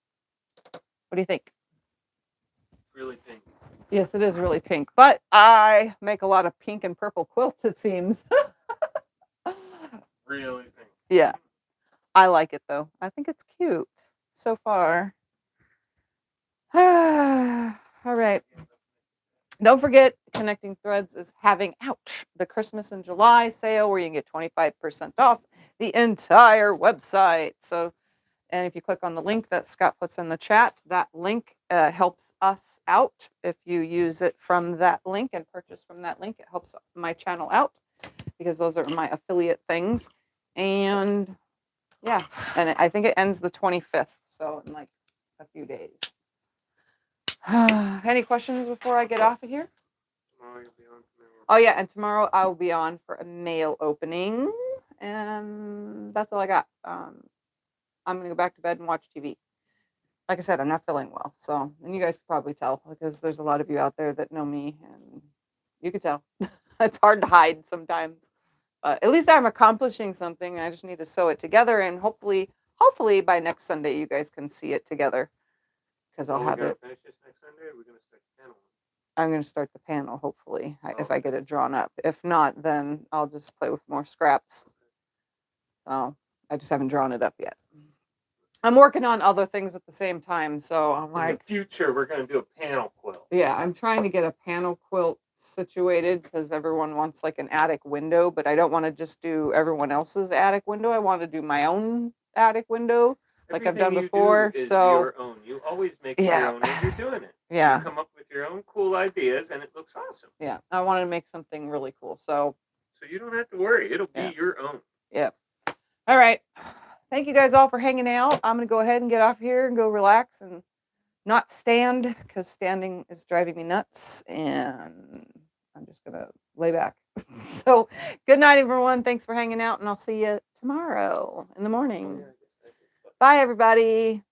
What do you think? Really pink. Yes, it is really pink, but I make a lot of pink and purple quilts, it seems. Really pink. Yeah, I like it though. I think it's cute so far. All right. Don't forget, Connecting Threads is having out the Christmas in July sale where you can get 25% off the entire website. So, and if you click on the link that Scott puts in the chat, that link helps us out. If you use it from that link and purchase from that link, it helps my channel out because those are my affiliate things. And yeah, and I think it ends the 25th, so in like a few days. Any questions before I get off of here? Tomorrow you'll be on tomorrow. Oh yeah, and tomorrow I will be on for a mail opening, and that's all I got. I'm gonna go back to bed and watch TV. Like I said, I'm not feeling well, so, and you guys can probably tell because there's a lot of you out there that know me, and you can tell. It's hard to hide sometimes. At least I'm accomplishing something. I just need to sew it together, and hopefully by next Sunday you guys can see it together because I'll have it. Finish this next Sunday, or are we gonna start the panel? I'm going to start the panel, hopefully, if I get it drawn up. If not, then I'll just play with more scraps. So I just haven't drawn it up yet. I'm working on other things at the same time, so I'm like, in the future, we're going to do a panel quilt. Yeah, I'm trying to get a panel quilt situated because everyone wants like an attic window, but I don't want to just do everyone else's attic window. I want to do my own attic window like I've done before. Is so your own. You always make it your own as you're doing it. Yeah. You come up with your own cool ideas, and it looks awesome. Yeah, I wanted to make something really cool. So you don't have to worry. It'll be your own. Yeah. All right. Thank you guys all for hanging out. I'm going to go ahead and get off here and go relax and not stand because standing is driving me nuts. And I'm just going to lay back. So good night, everyone. Thanks for hanging out, and I'll see you tomorrow in the morning. Bye, everybody.